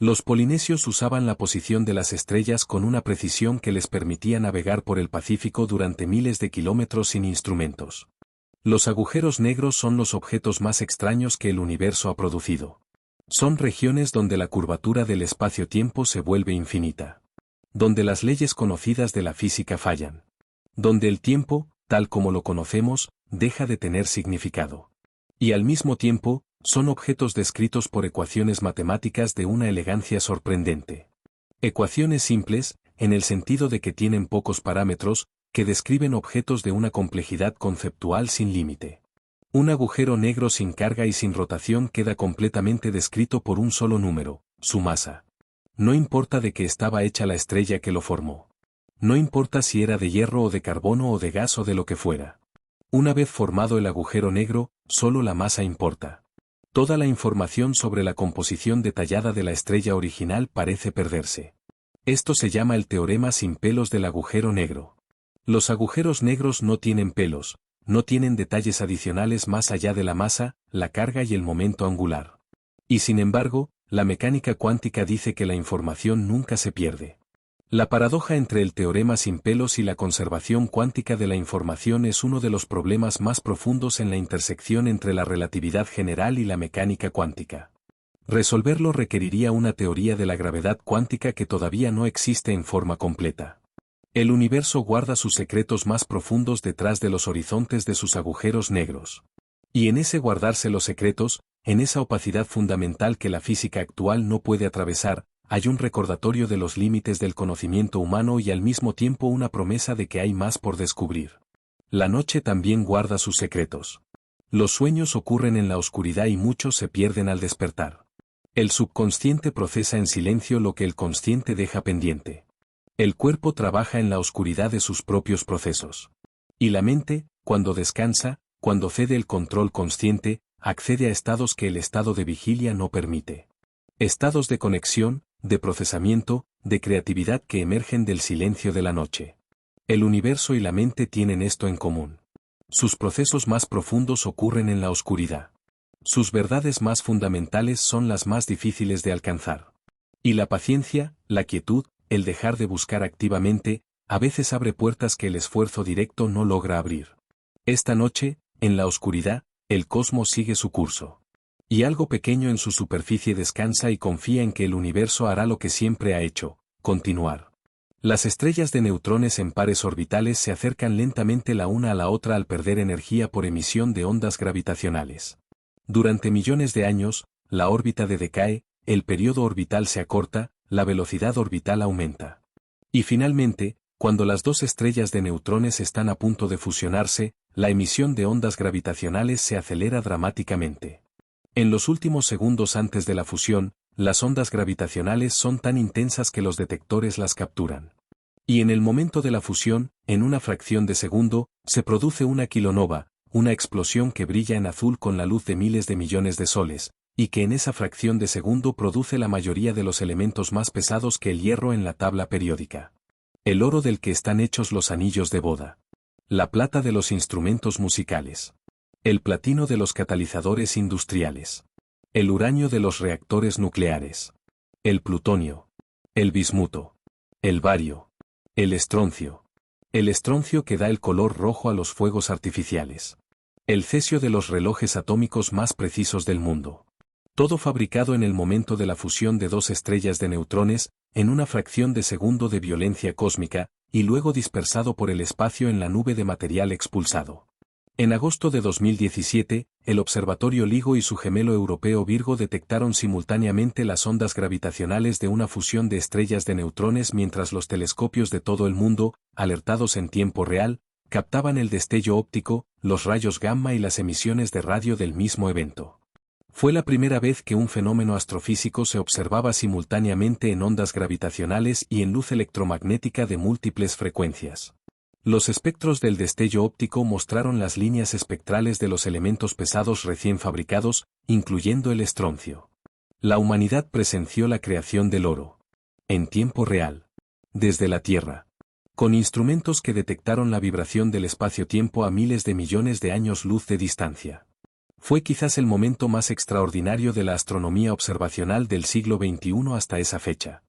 Los polinesios usaban la posición de las estrellas con una precisión que les permitía navegar por el Pacífico durante miles de kilómetros sin instrumentos. Los agujeros negros son los objetos más extraños que el universo ha producido. Son regiones donde la curvatura del espacio-tiempo se vuelve infinita. Donde las leyes conocidas de la física fallan. Donde el tiempo, tal como lo conocemos, deja de tener significado. Y al mismo tiempo, son objetos descritos por ecuaciones matemáticas de una elegancia sorprendente. Ecuaciones simples, en el sentido de que tienen pocos parámetros, que describen objetos de una complejidad conceptual sin límite. Un agujero negro sin carga y sin rotación queda completamente descrito por un solo número, su masa. No importa de qué estaba hecha la estrella que lo formó. No importa si era de hierro o de carbono o de gas o de lo que fuera. Una vez formado el agujero negro, solo la masa importa. Toda la información sobre la composición detallada de la estrella original parece perderse. Esto se llama el teorema sin pelos del agujero negro. Los agujeros negros no tienen pelos, no tienen detalles adicionales más allá de la masa, la carga y el momento angular. Y sin embargo, la mecánica cuántica dice que la información nunca se pierde. La paradoja entre el teorema sin pelos y la conservación cuántica de la información es uno de los problemas más profundos en la intersección entre la relatividad general y la mecánica cuántica. Resolverlo requeriría una teoría de la gravedad cuántica que todavía no existe en forma completa. El universo guarda sus secretos más profundos detrás de los horizontes de sus agujeros negros. Y en ese guardarse los secretos, en esa opacidad fundamental que la física actual no puede atravesar, hay un recordatorio de los límites del conocimiento humano y al mismo tiempo una promesa de que hay más por descubrir. La noche también guarda sus secretos. Los sueños ocurren en la oscuridad y muchos se pierden al despertar. El subconsciente procesa en silencio lo que el consciente deja pendiente. El cuerpo trabaja en la oscuridad de sus propios procesos. Y la mente, cuando descansa, cuando cede el control consciente, accede a estados que el estado de vigilia no permite. Estados de conexión, de procesamiento, de creatividad que emergen del silencio de la noche. El universo y la mente tienen esto en común. Sus procesos más profundos ocurren en la oscuridad. Sus verdades más fundamentales son las más difíciles de alcanzar. Y la paciencia, la quietud, el dejar de buscar activamente, a veces abre puertas que el esfuerzo directo no logra abrir. Esta noche, en la oscuridad, el cosmos sigue su curso. Y algo pequeño en su superficie descansa y confía en que el universo hará lo que siempre ha hecho, continuar. Las estrellas de neutrones en pares orbitales se acercan lentamente la una a la otra al perder energía por emisión de ondas gravitacionales. Durante millones de años, la órbita decae, el periodo orbital se acorta, la velocidad orbital aumenta. Y finalmente, cuando las dos estrellas de neutrones están a punto de fusionarse, la emisión de ondas gravitacionales se acelera dramáticamente. En los últimos segundos antes de la fusión, las ondas gravitacionales son tan intensas que los detectores las capturan. Y en el momento de la fusión, en una fracción de segundo, se produce una kilonova, una explosión que brilla en azul con la luz de miles de millones de soles, y que en esa fracción de segundo produce la mayoría de los elementos más pesados que el hierro en la tabla periódica. El oro del que están hechos los anillos de boda. La plata de los instrumentos musicales. El platino de los catalizadores industriales. El uranio de los reactores nucleares. El plutonio. El bismuto. El bario. El estroncio. El estroncio que da el color rojo a los fuegos artificiales. El cesio de los relojes atómicos más precisos del mundo. Todo fabricado en el momento de la fusión de dos estrellas de neutrones, en una fracción de segundo de violencia cósmica, y luego dispersado por el espacio en la nube de material expulsado. En agosto de 2017, el Observatorio LIGO y su gemelo europeo Virgo detectaron simultáneamente las ondas gravitacionales de una fusión de estrellas de neutrones mientras los telescopios de todo el mundo, alertados en tiempo real, captaban el destello óptico, los rayos gamma y las emisiones de radio del mismo evento. Fue la primera vez que un fenómeno astrofísico se observaba simultáneamente en ondas gravitacionales y en luz electromagnética de múltiples frecuencias. Los espectros del destello óptico mostraron las líneas espectrales de los elementos pesados recién fabricados, incluyendo el estroncio. La humanidad presenció la creación del oro. En tiempo real. Desde la Tierra. Con instrumentos que detectaron la vibración del espacio-tiempo a miles de millones de años luz de distancia. Fue quizás el momento más extraordinario de la astronomía observacional del siglo XXI hasta esa fecha.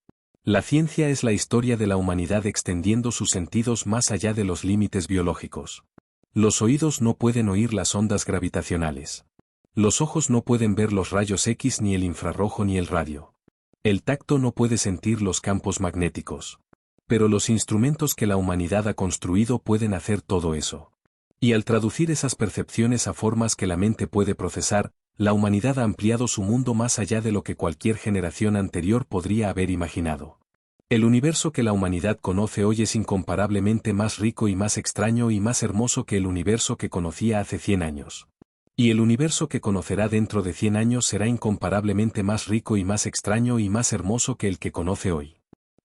La ciencia es la historia de la humanidad extendiendo sus sentidos más allá de los límites biológicos. Los oídos no pueden oír las ondas gravitacionales. Los ojos no pueden ver los rayos X ni el infrarrojo ni el radio. El tacto no puede sentir los campos magnéticos. Pero los instrumentos que la humanidad ha construido pueden hacer todo eso. Y al traducir esas percepciones a formas que la mente puede procesar, la humanidad ha ampliado su mundo más allá de lo que cualquier generación anterior podría haber imaginado. El universo que la humanidad conoce hoy es incomparablemente más rico y más extraño y más hermoso que el universo que conocía hace 100 años. Y el universo que conocerá dentro de 100 años será incomparablemente más rico y más extraño y más hermoso que el que conoce hoy.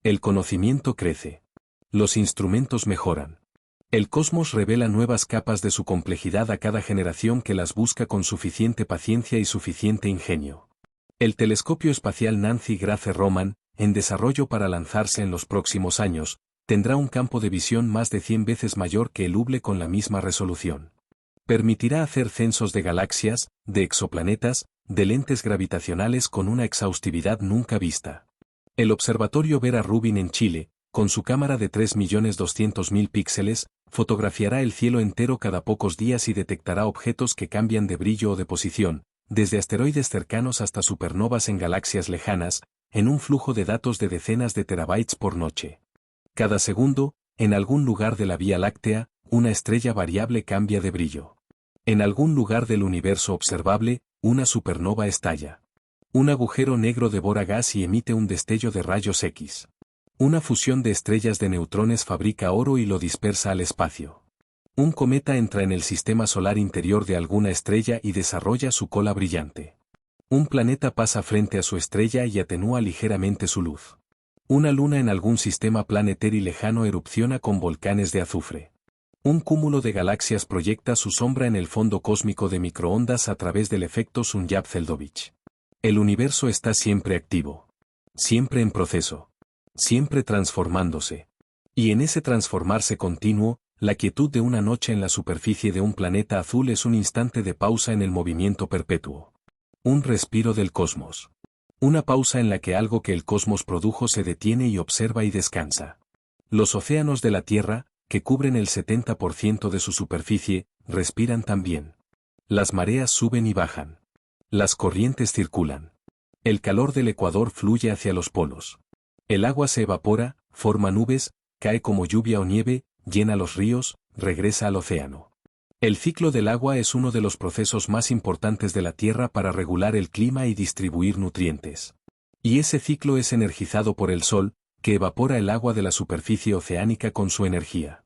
El conocimiento crece. Los instrumentos mejoran. El cosmos revela nuevas capas de su complejidad a cada generación que las busca con suficiente paciencia y suficiente ingenio. El telescopio espacial Nancy Grace Roman, en desarrollo para lanzarse en los próximos años, tendrá un campo de visión más de 100 veces mayor que el Hubble con la misma resolución. Permitirá hacer censos de galaxias, de exoplanetas, de lentes gravitacionales con una exhaustividad nunca vista. El Observatorio Vera Rubin en Chile, con su cámara de 3.200.000 píxeles, fotografiará el cielo entero cada pocos días y detectará objetos que cambian de brillo o de posición, desde asteroides cercanos hasta supernovas en galaxias lejanas, en un flujo de datos de decenas de terabytes por noche. Cada segundo, en algún lugar de la Vía Láctea, una estrella variable cambia de brillo. En algún lugar del universo observable, una supernova estalla. Un agujero negro devora gas y emite un destello de rayos X. Una fusión de estrellas de neutrones fabrica oro y lo dispersa al espacio. Un cometa entra en el sistema solar interior de alguna estrella y desarrolla su cola brillante. Un planeta pasa frente a su estrella y atenúa ligeramente su luz. Una luna en algún sistema planetario lejano erupciona con volcanes de azufre. Un cúmulo de galaxias proyecta su sombra en el fondo cósmico de microondas a través del efecto Sunyaev-Zeldovich. El universo está siempre activo. Siempre en proceso. Siempre transformándose. Y en ese transformarse continuo, la quietud de una noche en la superficie de un planeta azul es un instante de pausa en el movimiento perpetuo. Un respiro del cosmos. Una pausa en la que algo que el cosmos produjo se detiene y observa y descansa. Los océanos de la Tierra, que cubren el 70% de su superficie, respiran también. Las mareas suben y bajan. Las corrientes circulan. El calor del ecuador fluye hacia los polos. El agua se evapora, forma nubes, cae como lluvia o nieve, llena los ríos, regresa al océano. El ciclo del agua es uno de los procesos más importantes de la Tierra para regular el clima y distribuir nutrientes. Y ese ciclo es energizado por el Sol, que evapora el agua de la superficie oceánica con su energía.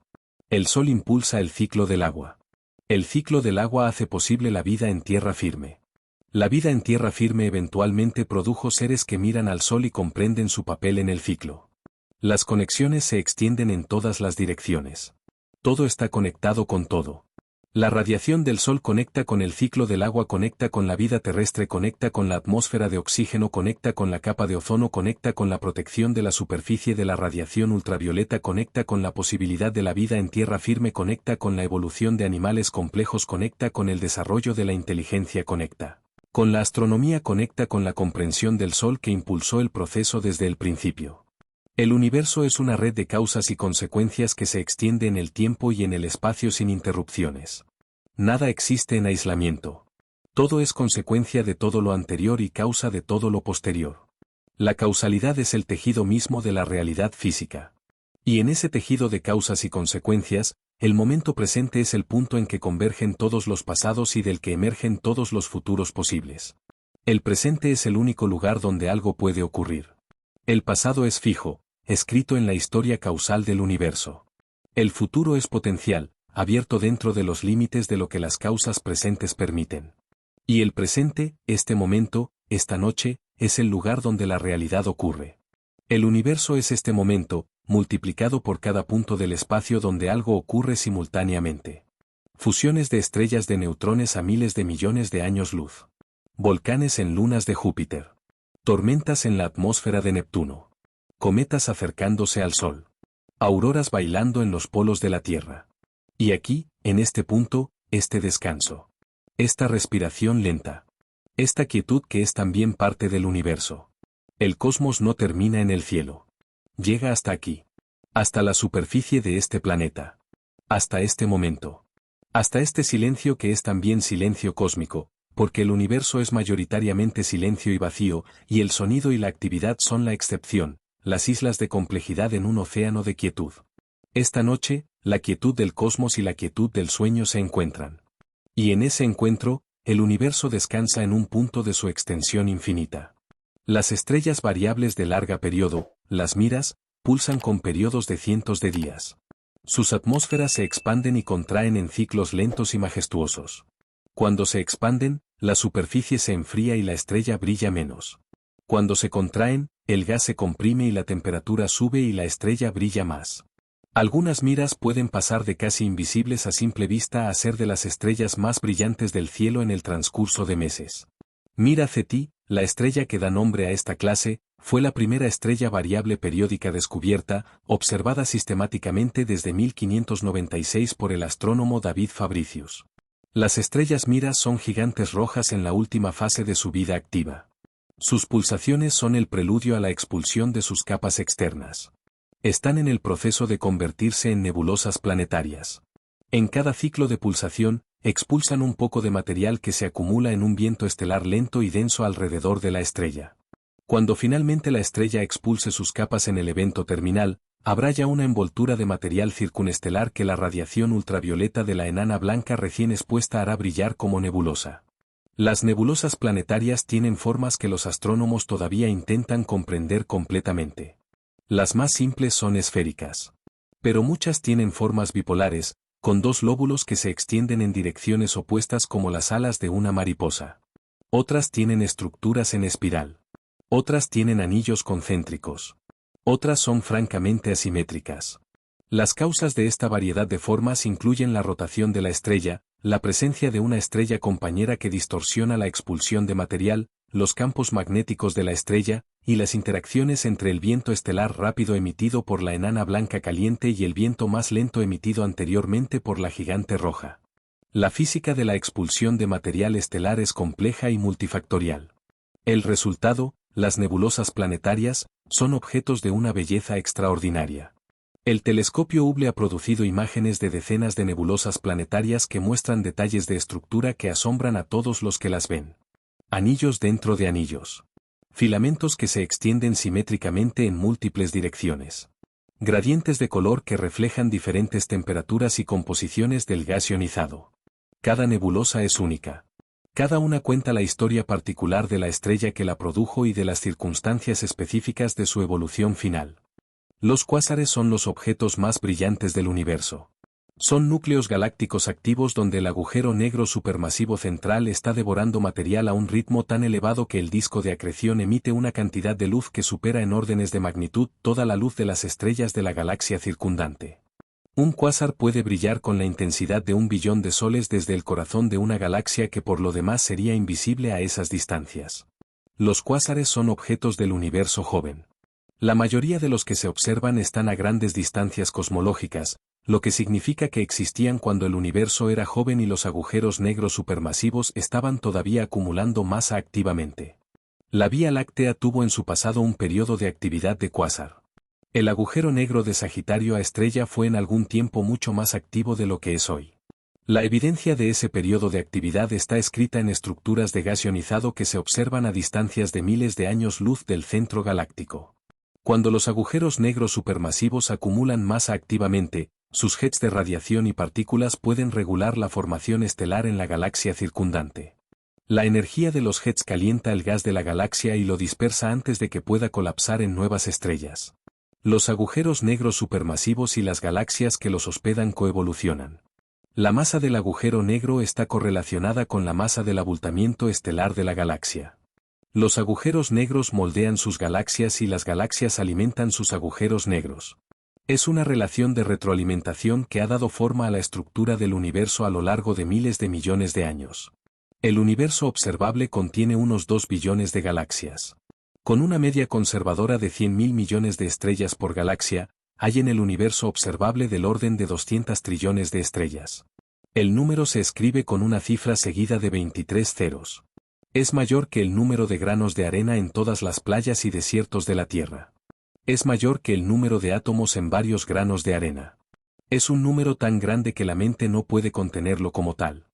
El Sol impulsa el ciclo del agua. El ciclo del agua hace posible la vida en tierra firme. La vida en tierra firme eventualmente produjo seres que miran al Sol y comprenden su papel en el ciclo. Las conexiones se extienden en todas las direcciones. Todo está conectado con todo. La radiación del Sol conecta con el ciclo del agua, conecta con la vida terrestre, conecta con la atmósfera de oxígeno, conecta con la capa de ozono, conecta con la protección de la superficie de la radiación ultravioleta, conecta con la posibilidad de la vida en tierra firme, conecta con la evolución de animales complejos, conecta con el desarrollo de la inteligencia, conecta con la astronomía, conecta con la comprensión del Sol que impulsó el proceso desde el principio. El universo es una red de causas y consecuencias que se extiende en el tiempo y en el espacio sin interrupciones. Nada existe en aislamiento. Todo es consecuencia de todo lo anterior y causa de todo lo posterior. La causalidad es el tejido mismo de la realidad física. Y en ese tejido de causas y consecuencias, el momento presente es el punto en que convergen todos los pasados y del que emergen todos los futuros posibles. El presente es el único lugar donde algo puede ocurrir. El pasado es fijo, escrito en la historia causal del universo. El futuro es potencial, abierto dentro de los límites de lo que las causas presentes permiten. Y el presente, este momento, esta noche, es el lugar donde la realidad ocurre. El universo es este momento, multiplicado por cada punto del espacio donde algo ocurre simultáneamente. Fusiones de estrellas de neutrones a miles de millones de años luz. Volcanes en lunas de Júpiter. Tormentas en la atmósfera de Neptuno. Cometas acercándose al Sol. Auroras bailando en los polos de la Tierra. Y aquí, en este punto, este descanso. Esta respiración lenta. Esta quietud que es también parte del universo. El cosmos no termina en el cielo. Llega hasta aquí. Hasta la superficie de este planeta. Hasta este momento. Hasta este silencio que es también silencio cósmico, porque el universo es mayoritariamente silencio y vacío, y el sonido y la actividad son la excepción, las islas de complejidad en un océano de quietud. Esta noche, la quietud del cosmos y la quietud del sueño se encuentran. Y en ese encuentro, el universo descansa en un punto de su extensión infinita. Las estrellas variables de larga periodo, las Miras, pulsan con periodos de cientos de días. Sus atmósferas se expanden y contraen en ciclos lentos y majestuosos. Cuando se expanden, la superficie se enfría y la estrella brilla menos. Cuando se contraen, el gas se comprime y la temperatura sube y la estrella brilla más. Algunas Miras pueden pasar de casi invisibles a simple vista a ser de las estrellas más brillantes del cielo en el transcurso de meses. Mira Ceti, la estrella que da nombre a esta clase, fue la primera estrella variable periódica descubierta, observada sistemáticamente desde 1596 por el astrónomo David Fabricius. Las estrellas Miras son gigantes rojas en la última fase de su vida activa. Sus pulsaciones son el preludio a la expulsión de sus capas externas. Están en el proceso de convertirse en nebulosas planetarias. En cada ciclo de pulsación, expulsan un poco de material que se acumula en un viento estelar lento y denso alrededor de la estrella. Cuando finalmente la estrella expulse sus capas en el evento terminal, habrá ya una envoltura de material circunestelar que la radiación ultravioleta de la enana blanca recién expuesta hará brillar como nebulosa. Las nebulosas planetarias tienen formas que los astrónomos todavía intentan comprender completamente. Las más simples son esféricas. Pero muchas tienen formas bipolares, con dos lóbulos que se extienden en direcciones opuestas como las alas de una mariposa. Otras tienen estructuras en espiral. Otras tienen anillos concéntricos. Otras son francamente asimétricas. Las causas de esta variedad de formas incluyen la rotación de la estrella, la presencia de una estrella compañera que distorsiona la expulsión de material, los campos magnéticos de la estrella, y las interacciones entre el viento estelar rápido emitido por la enana blanca caliente y el viento más lento emitido anteriormente por la gigante roja. La física de la expulsión de material estelar es compleja y multifactorial. El resultado, las nebulosas planetarias, son objetos de una belleza extraordinaria. El telescopio Hubble ha producido imágenes de decenas de nebulosas planetarias que muestran detalles de estructura que asombran a todos los que las ven. Anillos dentro de anillos. Filamentos que se extienden simétricamente en múltiples direcciones. Gradientes de color que reflejan diferentes temperaturas y composiciones del gas ionizado. Cada nebulosa es única. Cada una cuenta la historia particular de la estrella que la produjo y de las circunstancias específicas de su evolución final. Los cuásares son los objetos más brillantes del universo. Son núcleos galácticos activos donde el agujero negro supermasivo central está devorando material a un ritmo tan elevado que el disco de acreción emite una cantidad de luz que supera en órdenes de magnitud toda la luz de las estrellas de la galaxia circundante. Un cuásar puede brillar con la intensidad de 1 billón de soles desde el corazón de una galaxia que por lo demás sería invisible a esas distancias. Los cuásares son objetos del universo joven. La mayoría de los que se observan están a grandes distancias cosmológicas, lo que significa que existían cuando el universo era joven y los agujeros negros supermasivos estaban todavía acumulando masa activamente. La Vía Láctea tuvo en su pasado un periodo de actividad de cuásar. El agujero negro de Sagitario a estrella fue en algún tiempo mucho más activo de lo que es hoy. La evidencia de ese periodo de actividad está escrita en estructuras de gas ionizado que se observan a distancias de miles de años luz del centro galáctico. Cuando los agujeros negros supermasivos acumulan masa activamente, sus jets de radiación y partículas pueden regular la formación estelar en la galaxia circundante. La energía de los jets calienta el gas de la galaxia y lo dispersa antes de que pueda colapsar en nuevas estrellas. Los agujeros negros supermasivos y las galaxias que los hospedan coevolucionan. La masa del agujero negro está correlacionada con la masa del abultamiento estelar de la galaxia. Los agujeros negros moldean sus galaxias y las galaxias alimentan sus agujeros negros. Es una relación de retroalimentación que ha dado forma a la estructura del universo a lo largo de miles de millones de años. El universo observable contiene unos 2 billones de galaxias. Con una media conservadora de 100.000 millones de estrellas por galaxia, hay en el universo observable del orden de 200 trillones de estrellas. El número se escribe con una cifra seguida de 23 ceros. Es mayor que el número de granos de arena en todas las playas y desiertos de la Tierra. Es mayor que el número de átomos en varios granos de arena. Es un número tan grande que la mente no puede contenerlo como tal.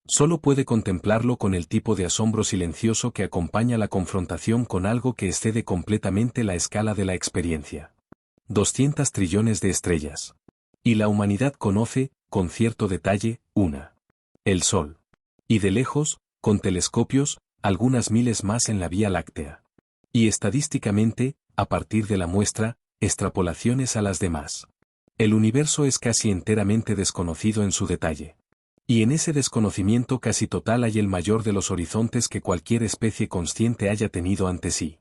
Solo puede contemplarlo con el tipo de asombro silencioso que acompaña la confrontación con algo que excede completamente la escala de la experiencia. 200 trillones de estrellas. Y la humanidad conoce, con cierto detalle, una. El Sol. Y de lejos, con telescopios, algunas miles más en la Vía Láctea. Y estadísticamente, a partir de la muestra, extrapolaciones a las demás. El universo es casi enteramente desconocido en su detalle. Y en ese desconocimiento casi total hay el mayor de los horizontes que cualquier especie consciente haya tenido ante sí.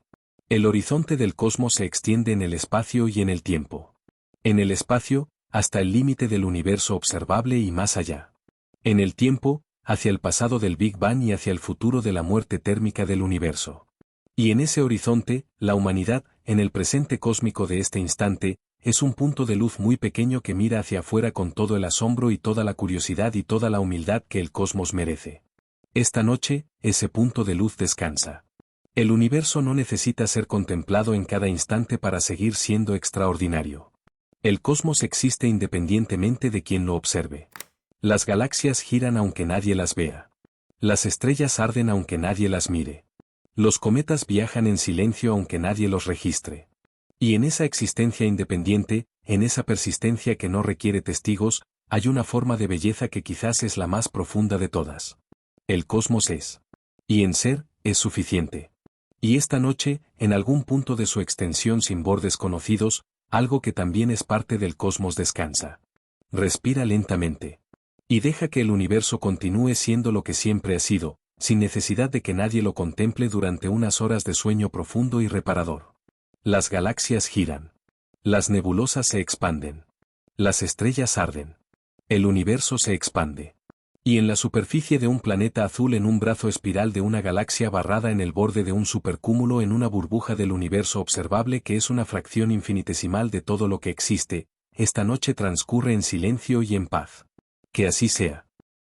El horizonte del cosmos se extiende en el espacio y en el tiempo. En el espacio, hasta el límite del universo observable y más allá. En el tiempo, hacia el pasado del Big Bang y hacia el futuro de la muerte térmica del universo. Y en ese horizonte, la humanidad, en el presente cósmico de este instante, es un punto de luz muy pequeño que mira hacia afuera con todo el asombro y toda la curiosidad y toda la humildad que el cosmos merece. Esta noche, ese punto de luz descansa. El universo no necesita ser contemplado en cada instante para seguir siendo extraordinario. El cosmos existe independientemente de quien lo observe. Las galaxias giran aunque nadie las vea. Las estrellas arden aunque nadie las mire. Los cometas viajan en silencio aunque nadie los registre. Y en esa existencia independiente, en esa persistencia que no requiere testigos, hay una forma de belleza que quizás es la más profunda de todas. El cosmos es. Y en ser, es suficiente. Y esta noche, en algún punto de su extensión sin bordes conocidos, algo que también es parte del cosmos descansa. Respira lentamente. Y deja que el universo continúe siendo lo que siempre ha sido, sin necesidad de que nadie lo contemple durante unas horas de sueño profundo y reparador. Las galaxias giran. Las nebulosas se expanden. Las estrellas arden. El universo se expande. Y en la superficie de un planeta azul, en un brazo espiral de una galaxia barrada en el borde de un supercúmulo, en una burbuja del universo observable que es una fracción infinitesimal de todo lo que existe, esta noche transcurre en silencio y en paz. Que así sea.